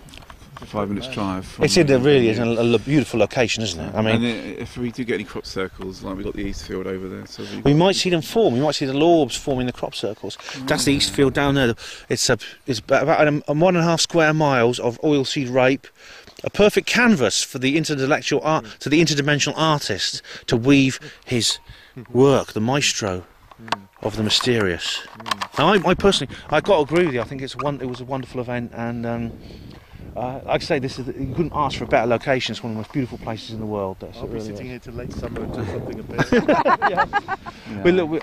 5 minutes drive. From It's a beautiful location, isn't it? I mean, and if we do get any crop circles, like we got the East Field over there, so we might see them form. We might see the lorbs forming the crop circles. That's the East Field down there. It's about 1.5 square miles of oilseed rape. A perfect canvas for the intellectual art, to the interdimensional artist to weave his work, the maestro of the mysterious. Now, I personally, I've got to agree with you. I think it was a wonderful event, and like I say, you couldn't ask for a better location. It's one of the most beautiful places in the world. I'll be sitting here till late summer until something appears.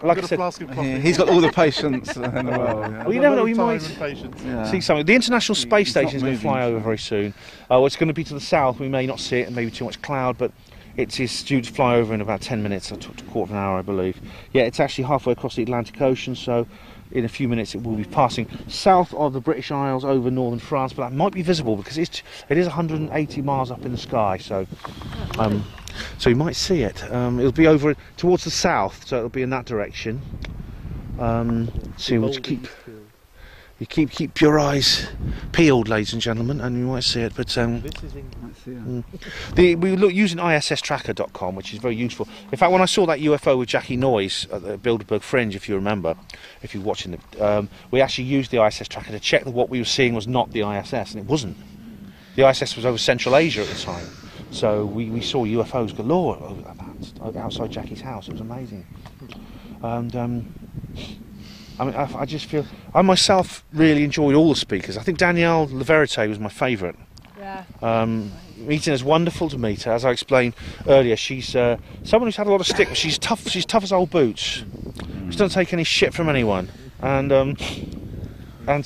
Like I said, he's got all the patience in the world. well, you never know. We might Yeah. see something. The International Space Station is going to fly over very soon. It's going to be to the south. We may not see it, and maybe too much cloud, but it is due to fly over in about 10 minutes, a quarter of an hour, I believe. Yeah, it's actually halfway across the Atlantic Ocean, so in a few minutes it will be passing south of the British Isles over northern France, but that might be visible because it is 180 miles up in the sky, so so you might see it. It'll be over towards the south, so it'll be in that direction. So we'll keep your eyes peeled, ladies and gentlemen, and you might see it. But we look using ISStracker.com, which is very useful. In fact, when I saw that UFO with Jackie Noyes at the Bilderberg Fringe, if you remember, if you're watching it, we actually used the ISS tracker to check that what we were seeing was not the ISS, and it wasn't. The ISS was over Central Asia at the time, so we saw UFOs galore outside Jackie's house. It was amazing, and I mean, I just feel I myself really enjoyed all the speakers. I think Danielle L was my favourite. Yeah. Meeting is wonderful to meet her. As I explained earlier, she's someone who's had a lot of stick, but she's tough. She's tough as old boots. She doesn't take any shit from anyone, and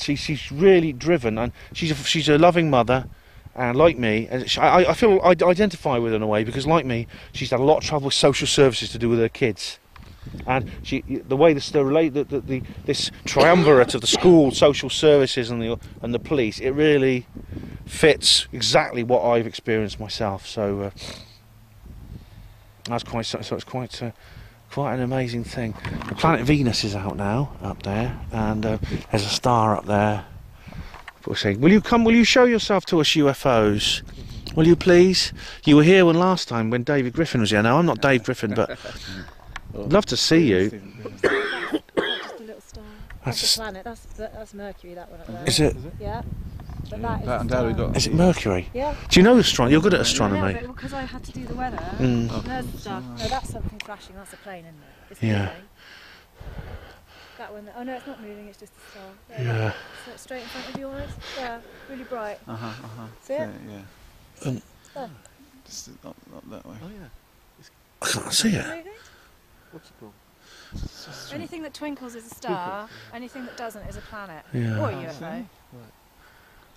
she's really driven, and she's a loving mother, and like me, and I feel I identify with her in a way because like me, she's had a lot of trouble with social services to do with her kids. And the way this triumvirate of the school, social services, and the police, it really fits exactly what I've experienced myself. So that's quite. So it's quite an amazing thing. The planet Venus is out now, up there, and there's a star up there. We're saying, will you come? Will you show yourself to us, UFOs? Will you please? You were here last time when David Griffin was here. Now I'm not Dave Griffin, but. I'd love to see you. Just a little star. That's a planet. That's Mercury. That one up there. Is it? Yeah. But that is a star. Is it Mercury? Yeah. Do you know astronomy? You're good at astronomy. Yeah, because I had to do the weather. There's the star. No, that's something flashing. That's a plane, isn't it? It's moving. That one. Oh no, it's not moving. It's just a star. Yeah. So it's straight in front of yours. Yeah. Really bright. See it? Yeah. Just not that way. Oh yeah. I can't see it. Moving? What's it called? Anything that twinkles is a star. Anything that doesn't is a planet. Yeah. Or a UFO.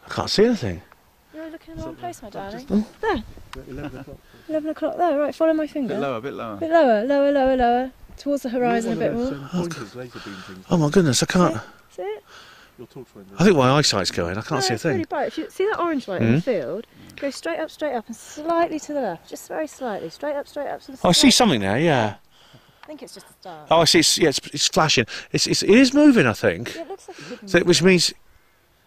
I can't see anything. You're looking in the wrong place, my darling. Oh. There. 11 o'clock. 11 o'clock there. Right, follow my finger. A bit lower. Bit lower, lower. Towards the horizon a bit more. Pointers, laser beam things. Oh my goodness, I can't. See it? Your torch went I think my eyesight's going. I can't see a It's really thing. bright. If you see that orange light in the field, go straight up, and slightly to the left. Just very slightly. Straight up to the Oh, I see something there. Yeah. I think it's just a star. Oh, I see. It's flashing. It is moving. I think. Yeah, it looks like it could So, move. which means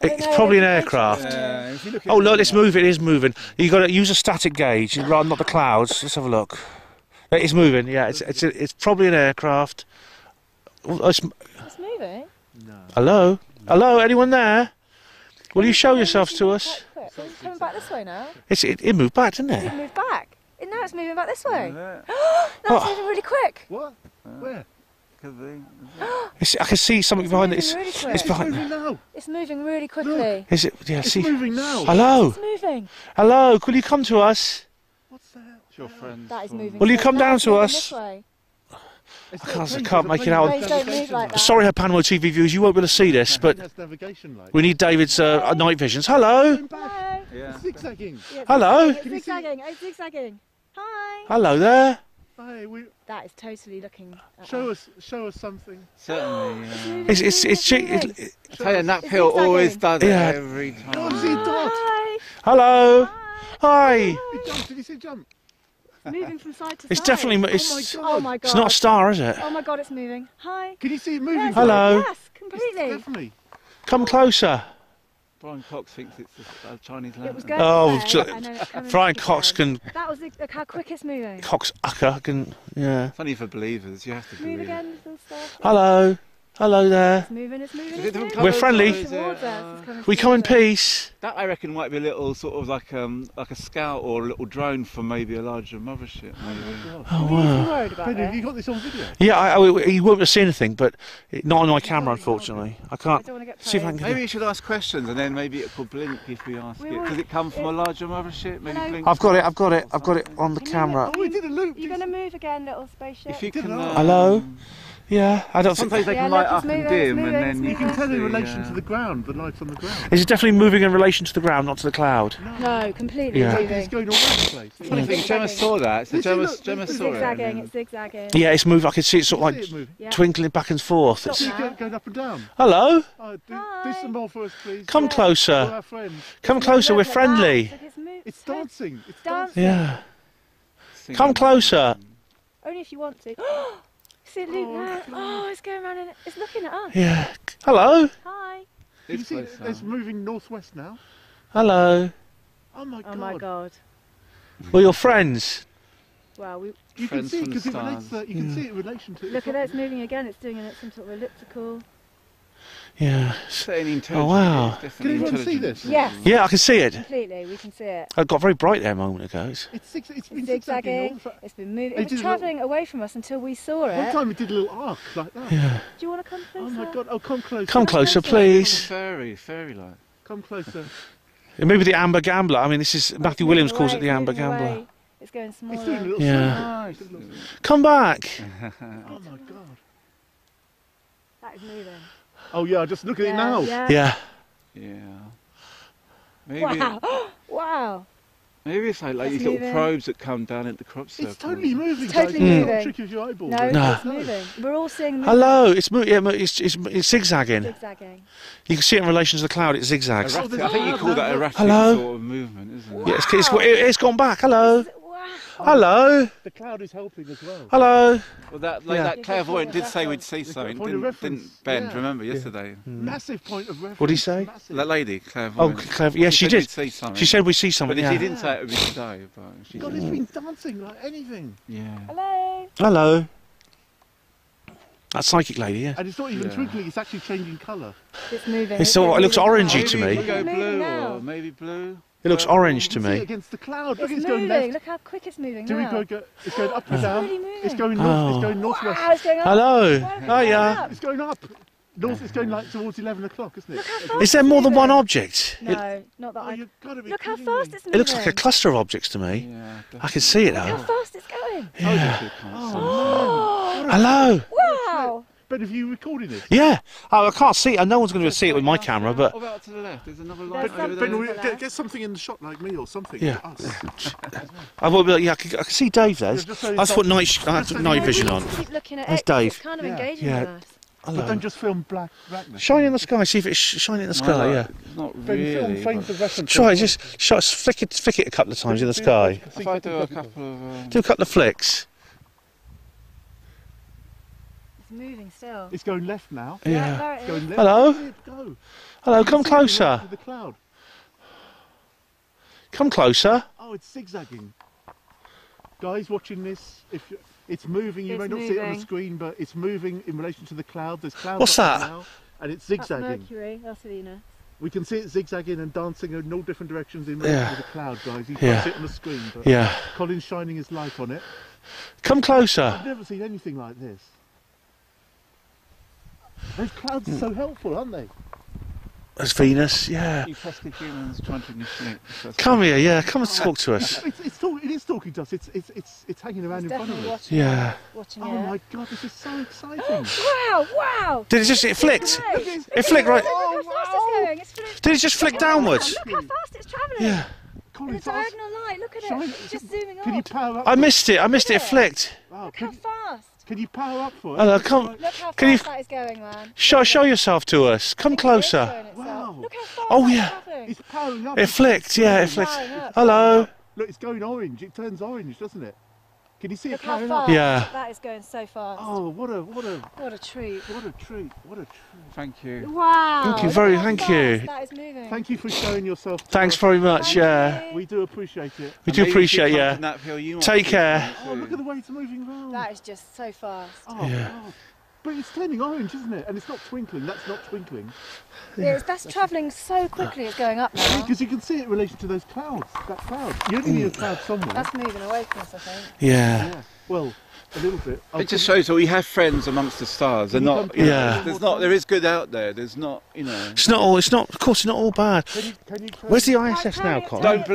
it's probably an aircraft. If you look at Oh look, it's moving. It is moving. You got to use a static gauge, rather not the clouds. Let's have a look. It is moving. Yeah, it's probably an aircraft. Oh, It's moving. hello, anyone there? Will you show yourselves to us? Quite quick. It's coming back this way now. It moved back, didn't It it? moved back. Now it's moving back this way. Yeah. Now it's moving really quick. What? Where? Could be. I can see something behind it. moving really quick. It's behind. Moving now. It's moving really quickly. Is it? Yeah. It's See. moving now. Hello, It's moving. hello. Could you come to us? What's that? It's your friend. That is moving. Will you come down It's to moving us? This way. I can't make it out. Please don't move like that. Sorry, Panama TV viewers, you won't be able to see this, but That's navigation light. we need David's night visions. Hello, Going back. Hello. Yeah. It's zigzagging. Yeah, Hello. It's zigzagging. It's zigzagging. Hi. hello there. Hey, That is totally looking. At show us something. Certainly. It's I tell you, Nap Hill always does it Yeah. every time. Oh, see dot. Hi. hello. Hi. It jumped. Did you see jump? It's moving from side to It's side. definitely. Oh my god. It's not a star, is it? Oh my god, it's moving. Hi. Can you see it moving? Yes, Hello. Yes, completely. Definitely. Come closer. Brian Cox thinks it's a Chinese It was lantern. going Oh, away, and then it's coming Brian back Cox again. can. That was look how quick it's moving. Coxucker can. Yeah. Funny for believers, you have to Move believe. again, little stuff. Hello. Hello there. It's moving. It's moving. Is It's it different moving. We're colours friendly. or is it, Towards us. It's coming We come in towards us. peace. That I reckon might be a little sort of like a scout or a little drone from maybe a larger mothership. Maybe. Oh Are you wow. worried about Ben, have it? you got this on video? Yeah, you won't be able to see anything, but not on my camera, unfortunately. I I can't. don't want to get See if I paid. can. Maybe you should ask questions and then maybe it could blink if we ask We it. will- Does it come from a larger mothership? Maybe Hello? blink. I've got it on the Can you camera. Oh, we did a loop. You're going to move again, little spaceship? If you Didn't can. I? Hello? Yeah, I don't think... Sometimes they can Yeah, light look, up it's and moving, dim, it's and then moving, you it's can You can tell see, in relation to the ground, the lights on the ground. Is it definitely moving in relation to the ground, not to the cloud? No, completely Yeah. moving. It's going all over the place. Funny thing, Gemma saw that. So Gemma It's saw it. zigzagging, and it's zigzagging. Yeah, it's moving. I can see it sort of See like it moving. Yeah. twinkling back and forth. Stop It's... now. Going up and down. Hello? Oh, do Hi. some more for us, please. Come We're closer. our friends. Come closer, we're Look at that. friendly. Look, it's moving. It's dancing. It's Dancing. Yeah. then Come closer. Only if you want to. See it loop now. Oh, it's going around and it's looking at us. Yeah. Hello? Hi. You see, it's moving northwest now. Hello. Oh my god. Oh my god. We're your friends. Wow, we You can Friends see from because the it relates. stars. You can see it in relation to. look at it. It's moving again. It's doing some sort of elliptical. Yeah. Saying intelligent. Oh, wow. It's Can definitely everyone see intelligent. this? Yes. Yeah, I can see it. Completely. We can see it. It got very bright there a moment ago. It's... It's been It's zigzagging. zigzagging. It's been moving. It It did was a travelling away from us until we saw One it. time it did a little arc like that. Yeah. Do you want to come closer? Oh my god! Oh, come closer. Come closer, closer. please. Fairy like. Come closer. Maybe the Amber Gambler. I mean, this is... Oh, Matthew it's Williams moving calls away, it the it's Amber moving Gambler. away. It's going It's doing a smaller. little. Yeah. circle. Come back. Oh my god. That is moving. Oh yeah, just look at it now. Yeah. Yeah. Yeah. Maybe, Wow. Wow. maybe it's like It's these little moving. probes that come down at the crop circle. It's totally moving. It's totally guys. It's not moving. a trick of your eyeball. No, No. it's moving. We're all seeing the Hello. It's it's zigzagging. zigzagging. You can see it in relation to the cloud. It zigzags. Erratic. I think you call that erratic Hello? sort of movement, isn't it? Yeah, it's gone back. Hello. Wow. Hello. The cloud is helping as well. Hello. Well, that Yeah. that clairvoyant did say we'd see something, point of reference. didn't Ben? Yeah. Remember yesterday? Massive point of reference. What did he say? Massive. That lady, Oh, clairvoyant. clever. Yeah, she said did. we'd see something. She said we see something. But Yeah. she didn't say it would be today. But she God, it's been dancing like anything. yeah. Hello. Hello. That psychic lady. Yeah. And it's not even Yeah. twinkling, it's actually changing colour. It's moving. It's all- it looks moving orangey now. to Maybe me. we go It's moving blue now. or maybe blue. It looks orange to You can see it me. against the cloud. Look, It's it's going moving. left. Look how quick it's moving Do we now. go, it's going up and down. really moving. It's going north. Oh. It's going northwest. Wow, it's going up. Hello. Wow, it's Oh going yeah. up. It's going up. North. It's going like towards 11 o'clock, isn't it? Look how fast Is there it's more than one moving. object? No, not that Oh, I. you've got to be Look how kidding fast me. it's moving. It looks like a cluster of objects to me. Yeah. I can see it Look how now. fast it's going. Yeah. Oh, Hello. wow. But have you recorded it? Yeah. Oh, I can't see it. No one's going to see it with my camera, but What about to the left? There's another There's light over something- there. Ben, get something in the shot like me or something. Yeah. For us. I will be. Yeah, I can see Dave there. Yeah, just so I it's put not- night vision on. Keep looking at There's it. Dave. It's kind of Yeah. engaging Yeah. with us. But Hello. don't just film blackness. Shine in the sky. See if it's shining in the sky. Yeah. It's not Ben, film really. frames but of reference. Try just flick it a couple of times in the sky. If I do a couple of. Do a couple of flicks. It's moving still. It's going left now. Yeah. There it It's is. going left. Hello? Where did it go? Hello. You Come can see it in closer. relation to the cloud. Come closer. Oh, it's zigzagging. Guys watching this, it's moving. You It's may not see it on the moving. screen, but it's moving in relation to the cloud. There's clouds What's up that? there now, and it's That's zigzagging. Mercury. That's Venus. We can see it zigzagging and dancing in all different directions in relation Yeah. to the cloud, guys. You Yeah. can't see it on the screen, but Yeah. Colin's shining his light on it. Come closer. I've never seen anything like this. Those clouds are so helpful, aren't they? There's Venus. Yeah. You pesky humans trying to initiate. Come here. Yeah. Come and talk to us. It is talking to us. It's hanging around It's in front of definitely us. watching Yeah. it. Watching Oh it. my god, this is so exciting. Wow, wow. Did it flicked? Hey, It flicked right. Look how fast it's going. It's flicked. Did it just flick downwards? Look how fast it's travelling. Yeah. Colin, In a it's us. diagonal line. Look at Shine- it. It's just zooming Can you up. power up? I missed it. It flicked. Wow, Look how fast. can you power up for us? Hello. Come. Look how Can you fast that is going, man. show yourself to us? Come It's closer. going itself. Wow. Look how fast Oh, that's yeah. travelling. It's powering up. It flicked. Yeah. It flicked. Powering up. Hello. Look, it's going orange. It turns orange, doesn't it? Can you see Look it how powering fast. up? Yeah. That is going so fast. Oh, what a What a treat. what a treat! What a treat! Thank you. Wow. Thank you look very- how thank fast you. That is moving. Thank you for showing yourself. to Thanks us. very much. Thank Yeah. you. We do appreciate it. We do appreciate you. you. Take care. Oh, look at the way it's moving round. That is just so fast. Oh, Yeah. God. But it's turning orange, isn't it? And it's not twinkling. That's not twinkling. That's travelling so quickly. It's going up now. Because you can see it in relation to those clouds. That cloud. You only need a cloud somewhere. That's moving away from us, I think. Yeah. Yeah. Well, a little bit. It just shows that we have friends amongst the stars. They're not. You know, Yeah. There's not. There is good out there. There's not. You know. It's not all. It's not. Of course, it's not all bad. Can you turn- Where's the ISS now, Colin? Don't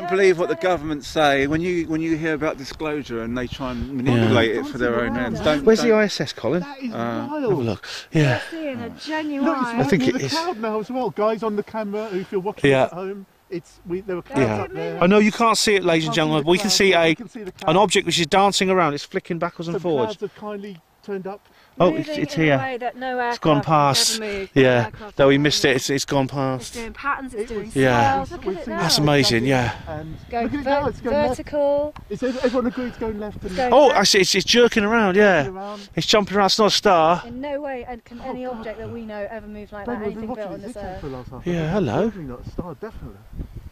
believe what the government say when you hear about disclosure and they try and manipulate it for their own ends. Where's the don't- ISS, Colin? That is wild. Have a look. Yeah. Seeing a genuine. Look, I think it's it is. the cloud now as well. Guys on the camera, if you're watching Yeah. at home, there were clouds Yeah. up there. I know you can't see it, ladies and gentlemen, but we can see We can see the an clouds. object which is dancing around. It's flicking backwards and Some forwards. clouds have kindly turned up. Oh, Moving it's in a here. way that no It's gone aircraft past. has ever moved. No Yeah. aircraft Though we has missed ever it, it's gone moved. It's past. doing patterns, it's doing Yeah. swirls. Look at it now. That's amazing, yeah. And Going look at it now, it's going left. vertical. Everyone agrees it's going left and Going Oh, left. I see. It's jerking around. Yeah. around. It's jumping around. It's not a star. In no way can any object that we know ever move like that. Ben, we've been Anything built watching on this this thing earth. for the last half Yeah, hour. hello. It's definitely not a star, definitely.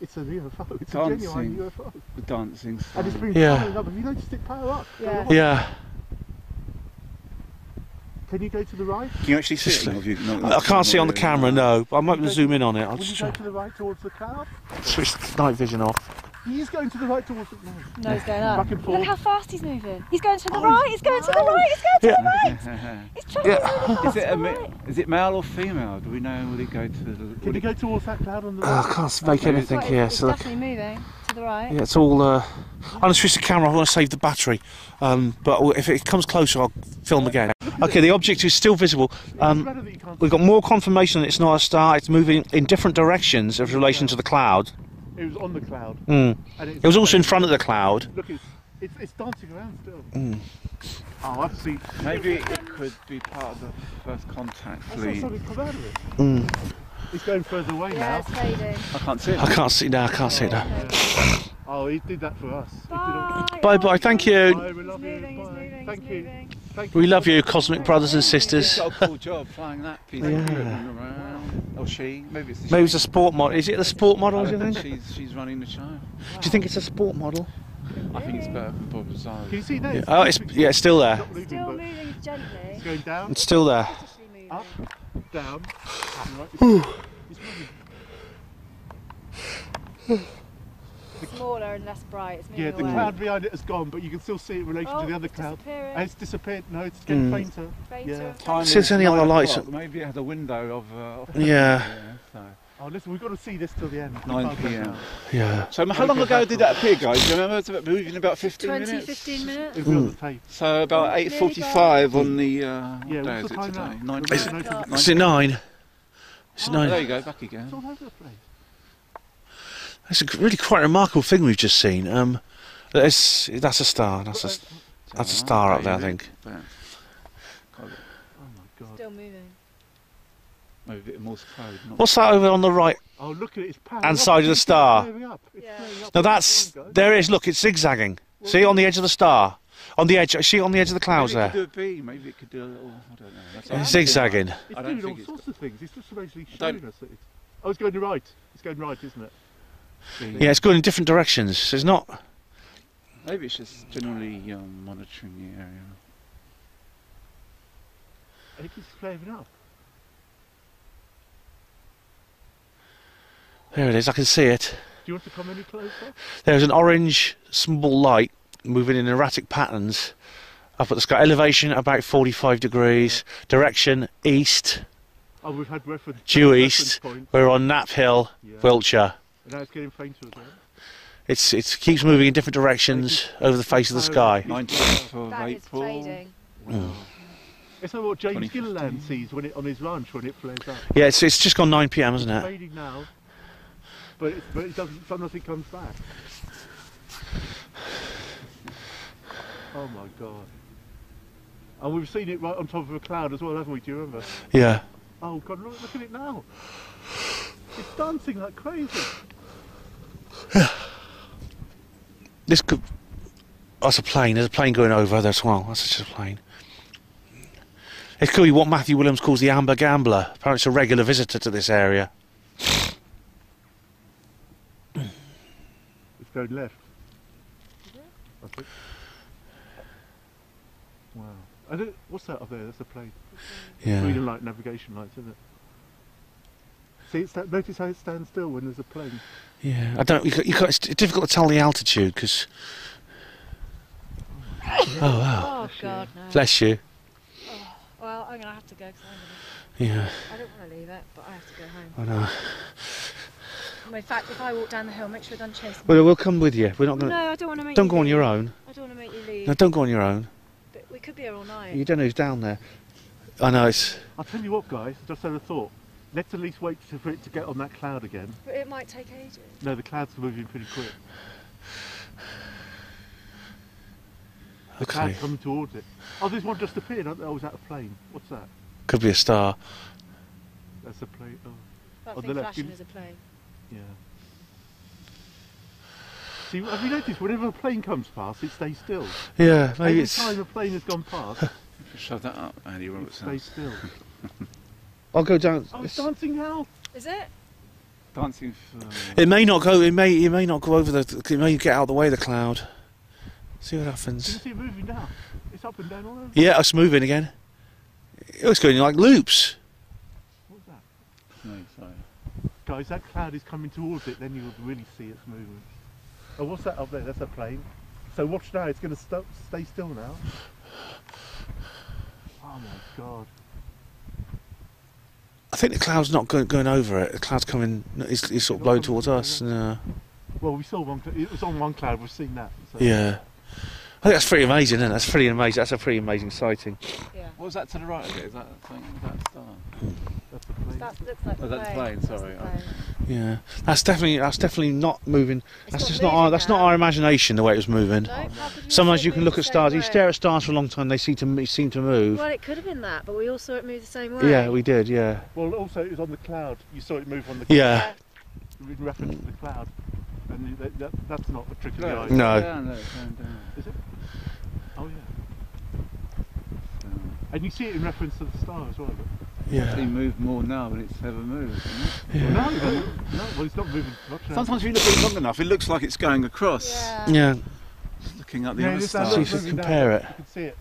It's a UFO. It's a Dancing. genuine UFO. The dancing star. And it's been Yeah. powering up. Have you noticed it power up? Yeah. Yeah. Can you go to the right? Can you actually see Just it? Or have you not- I can't see on the camera, no. But I might zoom in on it. I'll Will you just go to the right towards the cloud? switch night vision off. He is going to the right towards the No, he's going up. Back and forth. Look how fast he's moving. He's going to the right. He's going to the right. He's going to the right. He's trying Yeah. to really fast Is it, to the right. is it male or female? Do we know? Will it go to the? Can you go towards that cloud on the I right? can't make anything Right, here. it's So definitely moving to the right. yeah, it's all. I'm gonna switch the camera. I want to save the battery. But if it comes closer, I'll film again. Okay, the object is still visible. It's better that you can't We've got more confirmation that it's not a star. It's moving in different directions in relation to the cloud. It was on the cloud. Mm. And It was also in front of the cloud. Look, it's dancing around still. Mm. Oh, I see. Maybe it could be part of the first contact I saw fleet. something come out of it. Mm. It's going further away Yeah, now. it's fading. I can't see it. I can't see now. I can't see it now. Oh, he did that for us. He did all- Bye. Bye bye. Thank you. Bye, we He's love you. moving, he's Bye. moving, Thank he's you. moving. Thank you. We love you, cosmic brothers and He's sisters. got a cool job flying that piece Yeah. of equipment around. Or she. Maybe it's the Maybe it's a sport model. Is it the sport model? Do you think? She's running the show. Do you think it's a sport model? I think it's better than Bob Lazar. Can you see there? Yeah. Oh, it's still there. not moving, Still but moving gently. it's going down, It's still there. Cautiously moving. up, down. Right, it's moving. Smaller and less bright. It's moving Yeah, the away. cloud behind it has gone, but you can still see it in relation Oh, to the other it's cloud. disappearing. And it's disappeared. No, it's getting Mm. fainter. Fainter Yeah. and Time See, there's is any other 9 lights. o'clock. Maybe it had a window of. Yeah. So. Oh, listen, we've got to see this till the end. We 9 can't go PM. now. Yeah. So how long ago did that appear, guys? Do you remember? It's about moving about 15 20, minutes. 15 minutes. It'll be on the tape. So about Nearly 8:45 on the. Yeah, what day what's is the it time today? now? 9. Is it- Is it 9? Is it Oh, there 9? you go, back again. It's all over the place. That's a really quite remarkable thing we've just seen. That's a star. That's a star up there, I think. Oh my god. Still moving. Maybe a bit more code. What's that over on the right? Oh, look at it. It's powering And up. side of the It's star. flaring up. It's Yeah. flaring up. No, that's Come on, guys. there it is. Look, it's zigzagging. See on the edge of the star, on the edge. See on the edge of the clouds Maybe it there. could do a B. Maybe it could do a little. I don't know. That's It's zigzagging. It's I don't doing all think it's sorts of things. It's just basically don't- showing us that it's... Oh, it's going right. It's going right, isn't it? Yeah, it's going in different directions. So it's not. Maybe it's just generally monitoring the area. And it keeps flaring up. There it is. I can see it. Do you want to come any closer? There's an orange small light moving in erratic patterns up at the sky. Elevation about 45 degrees. Direction east. Oh, we've had reference. Due reference east. point. We're on Knapp Hill, Yeah. Wiltshire. And now it's getting fainter again. It keeps moving in different directions over the face of the sky. 19th of That is April. fading. It's like what James 2015. Gilliland sees when on his ranch when it flares up. Yeah, it's just gone 9 p.m, isn't It's it? fading now, but it doesn't. Nothing comes back. Oh my god! And we've seen it right on top of a cloud as well, haven't we? Do you remember? Yeah. Oh god! Look at it now. It's dancing like crazy. This could. That's a plane. There's a plane going over there as well. That's just a plane. It could be what Matthew Williams calls the Amber Gambler. Apparently, it's a regular visitor to this area. It's going left. I think. Wow. What's that up there? That's a plane. Green Yeah. and light navigation lights, isn't it? See, notice how it stands still when there's a plane. Yeah. I don't. It's difficult to tell the altitude because. Oh wow! Oh God, no. Bless you. Well, I'm gonna have to go because Yeah. I don't want to leave it, but I have to go home. I know. Well, in fact, if I walk down the hill, make sure don't chase me. Well, we'll come with you. We're not going to. No, I don't want to make. Don't you go on leave. your own. I don't want to make you leave. No, don't go on your own. But we could be here all night. You don't know who's down there. I know it's. I'll tell you what, guys. Just had a thought. Let's at least wait for it to get on that cloud again. But it might take ages. No, the cloud's moving pretty quick. The cloud's coming towards it. Oh, there's one just appeared. Oh, is that a plane? What's that? Could be a star. That's a plane. Oh. That On thing the left, flashing is a plane. Yeah. See, have you noticed whenever a plane comes past, it stays still? Yeah, maybe Every it's. time a plane has gone past, Shove that up, Andy it Robertson. stays still. I'll go down. Oh, it's dancing now. Is it? Dancing. It may not go. It may not go over the. It may get out of the way of the cloud. See what You happens. can see it moving now. It's up and down all over. Yeah, it's moving again. It's going like loops. What's that? No, sorry. Guys, that cloud is coming towards it, then you'll really see it's moving. Oh, what's that up there? That's a plane. So watch now, it's going to stay still now. Oh my god. I think the cloud's not going over it. The cloud's coming. It's sort of blowing towards us. And, Well, we saw one. It was on one cloud. We've seen that. So. yeah. I think that's pretty amazing, isn't it? That's pretty amazing. That's a pretty amazing sighting. Yeah. What was that to the right of it? Is that something? Is that a star? That's the plane. That looks like Oh, that's the plane, sorry. Yeah. That's definitely not moving. It's That's not just not moving our. That's not now. our imagination. The way it was moving. No, how could Sometimes also you can move look the at same stars. You way? stare at stars for a long time. They seem to move. Well, it could have been that, but we all saw it move the same way. Yeah, we did. Yeah. Well, also it was on the cloud. You saw it move on the cloud. Yeah. In reference to the cloud. And that's not a trick of the eye. No. Down, no, it's going down. Is it? Oh yeah. And you see it in reference to the star as well. It's Yeah. been moved more now than it's ever moved, isn't it? No, well, it's not moving much now. Sometimes if you look at it long enough, it looks like it's going across. Yeah. Yeah. Just looking up the Yeah, other just star. See if you moving compare down. it. You can see it.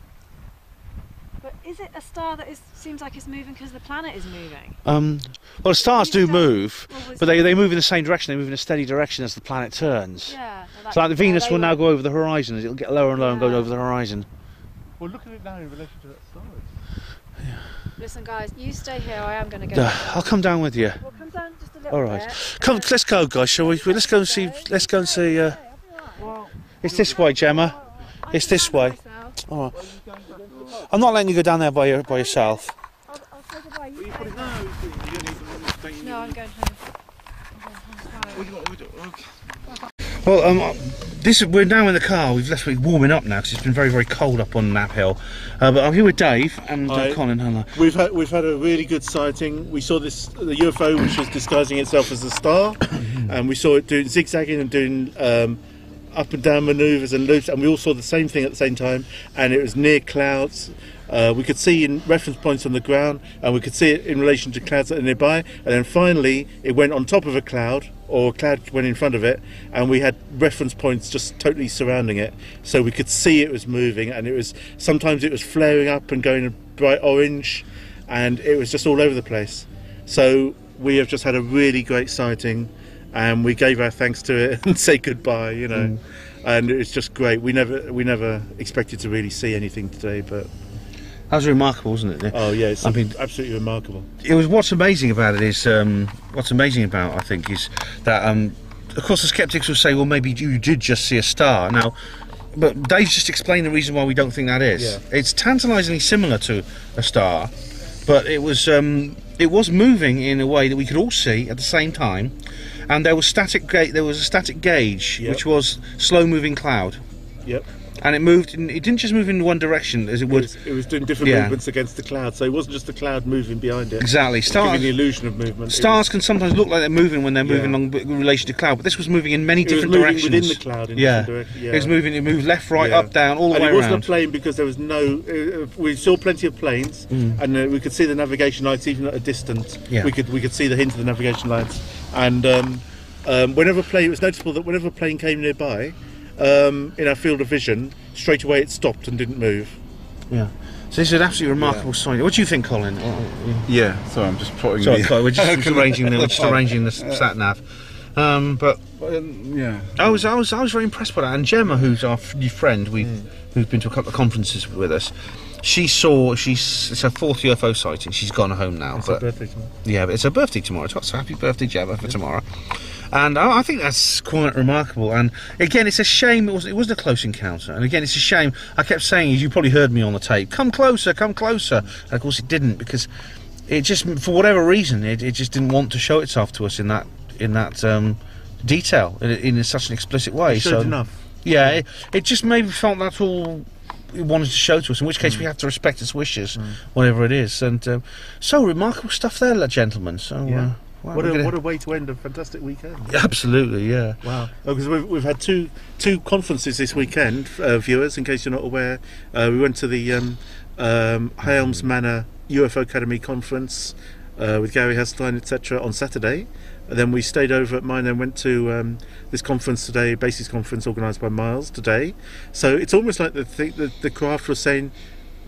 But is it a star that seems like it's moving because the planet is moving? Well, stars do move, Well, but they move in the same direction. They move in a steady direction as the planet turns. Yeah. So like the Venus will now go over the horizon. It'll get lower and lower and go Yeah. over the horizon. Well, look at it now in relation to that star. Listen, guys, you stay here. I am going to go. I'll come down with you. We'll come down just a little All right. bit. Come, let's go, guys. Shall we? Let's go and see. Let's go and see. Yeah, I'll be all right. It's this way, Gemma. I It's can this handle way. myself. All right. I'm not letting you go down there by yourself. I'll say goodbye. You stay. No, I'm going home. Well, we're now in the car. We've left. We're warming up now because it's been very, very cold up on Nap Hill. But I'm here with Dave and Hi. Colin. Hello. We've had a really good sighting. We saw the UFO which was disguising itself as a star, and we saw it doing zigzagging and doing up and down manoeuvres and loops, and we all saw the same thing at the same time, and it was near clouds. We could see in reference points on the ground, and we could see it in relation to clouds that are nearby, and then finally it went on top of a cloud, or a cloud went in front of it, and we had reference points just totally surrounding it, so we could see it was moving, and sometimes it was flaring up and going bright orange, and it was just all over the place. So we have just had a really great sighting, and we gave our thanks to it and say goodbye, you know. And it's just great. We never expected to really see anything today, but That was remarkable, wasn't it? oh yeah, it's I mean, absolutely remarkable. it was. What's amazing about it is I think is that of course the skeptics will say, well, maybe you did just see a star. Now, but Dave's just explained the reason why we don't think that is. Yeah. It's tantalisingly similar to a star, but it was moving in a way that we could all see at the same time, and there was a static gauge, Yep. which was slow moving cloud, Yep. and it moved. It didn't just move in one direction as it would. It was doing different Yeah. movements against the cloud, so it wasn't just the cloud moving behind it. Exactly. Giving the illusion of movement. Stars can sometimes look like they're moving when they're moving Yeah. along in relation to cloud, but this was moving in many It was different moving directions. within the cloud in different directions. It was moving. It moved left, right, Yeah. up, down, all the and way it wasn't around. a plane because there was no. We saw plenty of planes, and we could see the navigation lights even at a distance. Yeah. We could see the hint of the navigation lights, and whenever a plane, it was noticeable that whenever a plane came nearby, in our field of vision, straight away it stopped and didn't move. Yeah. So this is an absolutely remarkable sight. What do you think, Colin? Yeah, sorry, I'm just plotting. Sorry, we're just arranging the sat nav. But yeah. I was very impressed by that. And Gemma, who's our new friend, who's been to a couple of conferences with us, it's her fourth UFO sighting. She's gone home now. It's but her birthday tomorrow. yeah, but it's her birthday tomorrow. So happy birthday, Gemma, for tomorrow. And I think that's quite remarkable. And again, it's a shame it wasn't a close encounter. And again, it's a shame. I kept saying, as you probably heard me on the tape, come closer, come closer. And of course, it didn't, because it just, for whatever reason, it just didn't want to show itself to us in that detail in such an explicit way. It showed enough. Yeah, it just maybe felt that's all it wanted to show to us, in which case we have to respect its wishes, whatever it is. And so remarkable stuff there, gentlemen. So yeah. wow, what a way to end a fantastic weekend. Absolutely, yeah. Wow. Because we've had two conferences this weekend, viewers, in case you're not aware. We went to the Helms Manor UFO Academy conference with Gary Hastline, etc. on Saturday. And then we stayed over at mine and went to this conference today, Basis conference organised by Miles today. So it's almost like the craft was saying,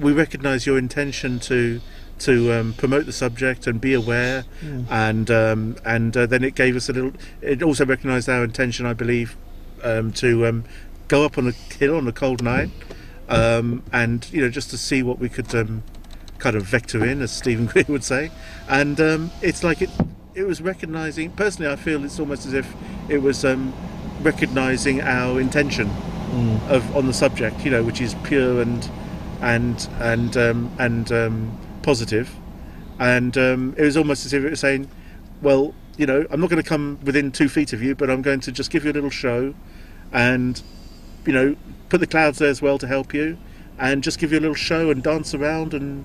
we recognise your intention to promote the subject and be aware, and then it gave us a little. It also recognised our intention, I believe, to go up on a hill on a cold night, and just to see what we could kind of vector in, as Stephen Greer would say, and it's like it was recognising. Personally, I feel it's almost as if it was recognising our intention on the subject, which is pure and positive, and it was almost as if it was saying, well, I'm not going to come within 2 feet of you, but I'm going to just give you a little show, and put the clouds there as well to help you, and just give you a little show and dance around, and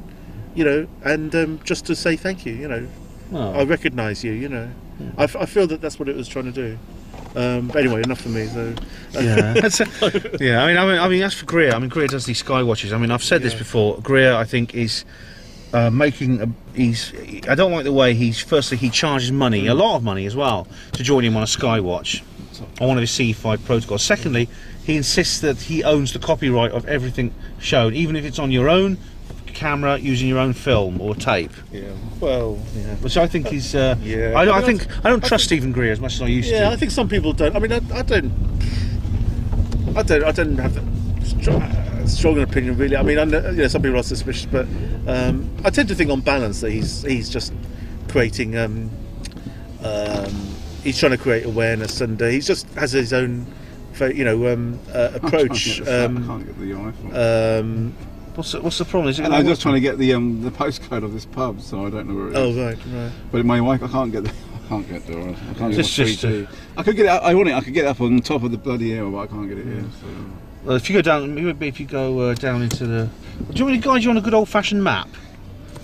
just to say thank you. I recognise you. I feel that's what it was trying to do. But anyway, enough for me. So yeah, I mean, as for Greer, Greer does these Skywatches. I've said this before. Greer, I think, is making. I don't like the way he charges money, a lot of money as well, to join him on a Skywatch, on one of his C5 protocols. Secondly, he insists that he owns the copyright of everything shown, even if it's on your own camera using your own film or tape. Which I think is I don't trust Stephen Greer as much as I used to. I think some people don't. I don't have that strong an opinion, really. Some people are suspicious, but I tend to think on balance that he's just creating he's trying to create awareness, and he just has his own approach. I can't get the iPhone. What's the problem? Is it? I'm just trying to get the postcode of this pub, so I don't know where it is. Oh right. But my wife, I can't get the 3G. I could get it. I could get it up on top of the bloody hill, but I can't get it here. So. Well, if you go down, down into the. Do you want me to guide you on a good old-fashioned map?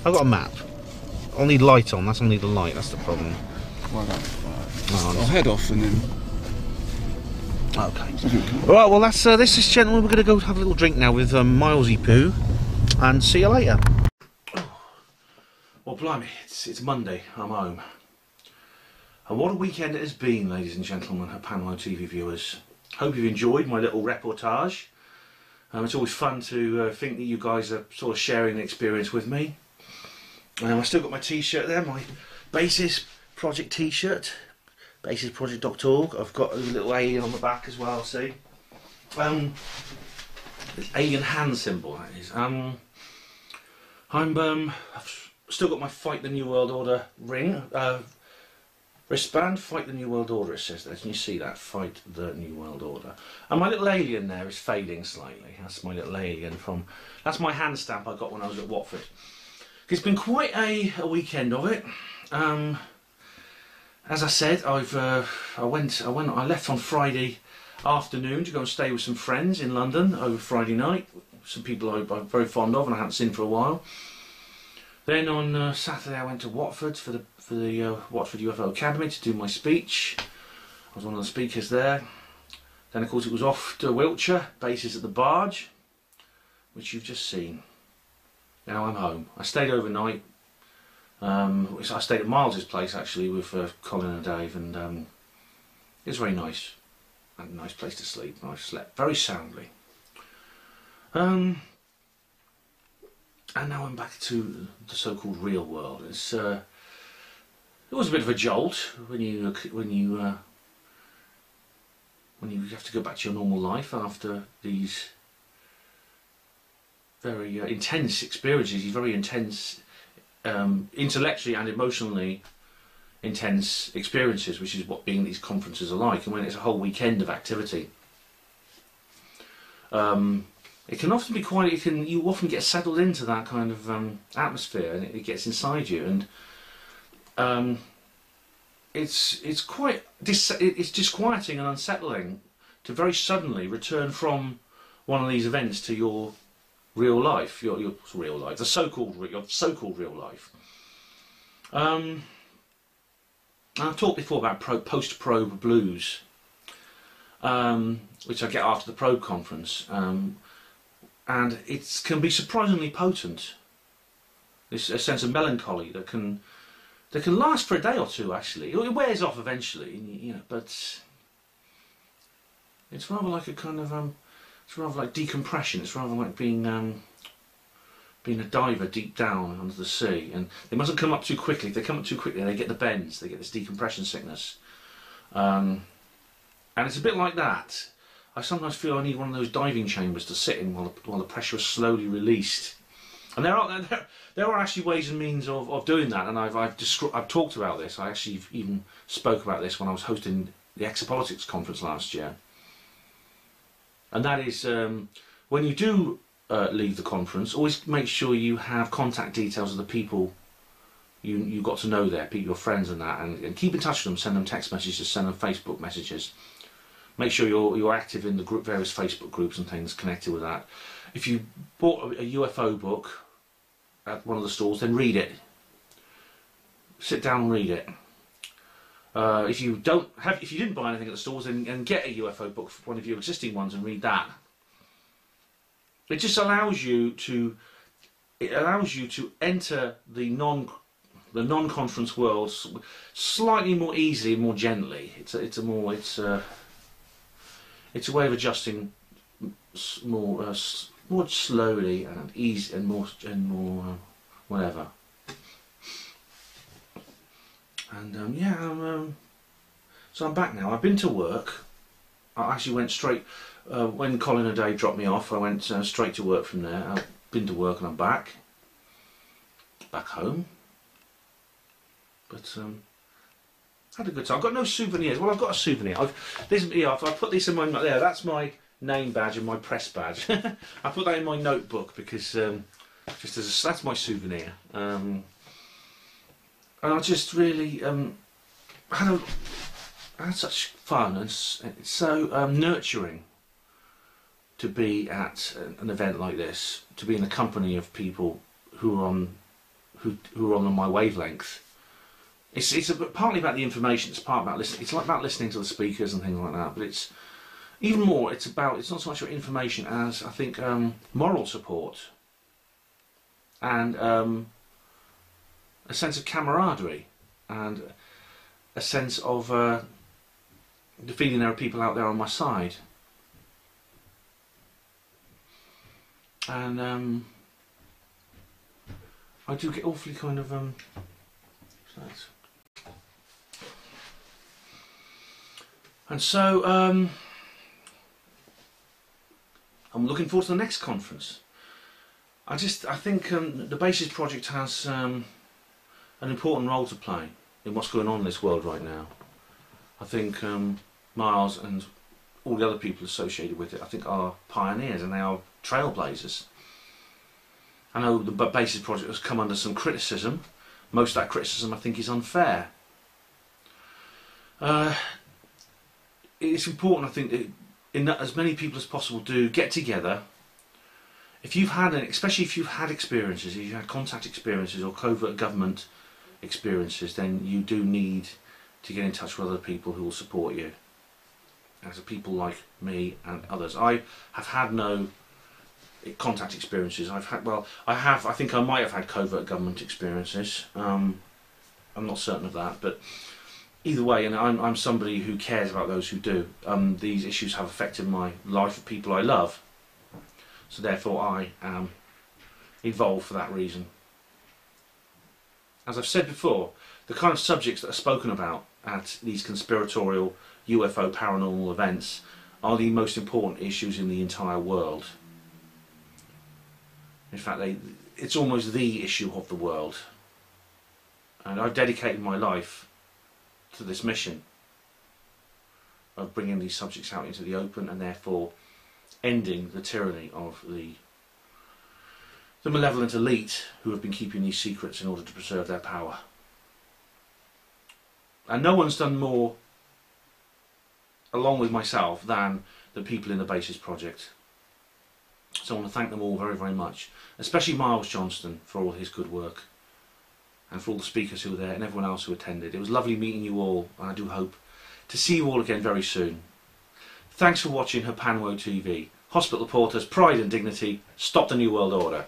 I've got a map. I'll need light on. I'll need the light. That's the problem. I'll head off and then. Okay. Right, well, that's this is, gentlemen. We're going to go have a little drink now with Milesy Poo, and see you later. Well, blimey, it's Monday. I'm home, and what a weekend it has been, ladies and gentlemen, Panlo TV viewers. Hope you've enjoyed my little reportage. It's always fun to think that you guys are sort of sharing the experience with me. I still got my T-shirt there, my Basis Project T-shirt. BasisProject.org. I've got a little alien on the back as well, see? Alien hand symbol, that is. I've still got my Fight the New World Order ring, wristband. Fight the New World Order, it says there. Can you see that? Fight the New World Order. And my little alien there is fading slightly. That's my little alien that's my hand stamp I got when I was at Watford. It's been quite a weekend of it. As I said, I left on Friday afternoon to go and stay with some friends in London over Friday night. Some people I'm very fond of and I haven't seen for a while. Then on Saturday I went to Watford for the Watford UFO Academy to do my speech. I was one of the speakers there. Then of course it was off to Wiltshire, bases at the Barge, which you've just seen. Now I'm home. I stayed overnight. I stayed at Miles's place actually with Colin and Dave, and it was very nice. I had a nice place to sleep. I slept very soundly. And now I'm back to the so-called real world. It was a bit of a jolt when you have to go back to your normal life after these very intense experiences, these very intense intellectually and emotionally intense experiences, which is what being these conferences are like. And when it's a whole weekend of activity, it can often be quite. You often get settled into that kind of atmosphere, and it gets inside you, and it's disquieting and unsettling to very suddenly return from one of these events to your real life, your real life, your so-called real life. I've talked before about post-probe blues, which I get after the probe conference, and it can be surprisingly potent. It's a sense of melancholy that can last for a day or two. Actually, it wears off eventually, you know, but it's rather like a kind of it's rather like decompression. It's rather like being a diver deep down under the sea, and they mustn't come up too quickly. If they come up too quickly, they get the bends. They get this decompression sickness, and it's a bit like that. I sometimes feel I need one of those diving chambers to sit in while the pressure is slowly released. And there are actually ways and means of doing that, and I've talked about this. I actually even spoke about this when I was hosting the Exopolitics conference last year. And that is, when you do leave the conference, always make sure you have contact details of the people you got to know there, your friends and that, and keep in touch with them. Send them text messages, send them Facebook messages. Make sure you're active in the various Facebook groups and things connected with that. If you bought a UFO book at one of the stalls, then read it. Sit down and read it. If you didn't buy anything at the stalls, then get a UFO book for one of your existing ones and read that. It just allows you to enter the non-conference world slightly more easily and more gently. It's a way of adjusting more slowly and easy and more whatever. And so I'm back now. I've been to work. I actually went straight when Colin and Dave dropped me off. I went straight to work from there. I've been to work and I'm back home. But had a good time. I've got no souvenirs. Well, I've got a souvenir. I've put this in my there. That's my name badge and my press badge. I put that in my notebook because that's my souvenir. And I just really had such fun, and it's so nurturing to be at an event like this, to be in the company of people who are on my wavelength. It's partly about the information. It's part about listening. It's like about listening to the speakers and things like that. But it's even more. It's not so much about information as I think moral support and a sense of camaraderie and a sense of the feeling there are people out there on my side. And I do get awfully kind of and so I'm looking forward to the next conference. I think the Basis Project has an important role to play in what's going on in this world right now. I think Miles and all the other people associated with it, I think, are pioneers and they are trailblazers. I know the Basis Project has come under some criticism. Most of that criticism, I think, is unfair. It's important, I think, that as many people as possible do get together. If you've had, especially if you've had experiences, if you've had contact experiences or covert government experiences, then you do need to get in touch with other people who will support you. As people like me and others, I have had no contact experiences. I think I might have had covert government experiences. I'm not certain of that, but either way, and I'm somebody who cares about those who do. These issues have affected my life of people I love, so therefore I am involved for that reason. As I've said before, the kind of subjects that are spoken about at these conspiratorial UFO paranormal events are the most important issues in the entire world. In fact, it's almost the issue of the world. And I've dedicated my life to this mission of bringing these subjects out into the open and therefore ending the tyranny of the malevolent elite who have been keeping these secrets in order to preserve their power. And no one's done more, along with myself, than the people in the Basis Project. So I want to thank them all very, very much, especially Miles Johnston for all his good work, and for all the speakers who were there and everyone else who attended. It was lovely meeting you all, and I do hope to see you all again very soon. Thanks for watching Herpanwo TV. Hospital Porters, Pride and Dignity, stop the New World Order.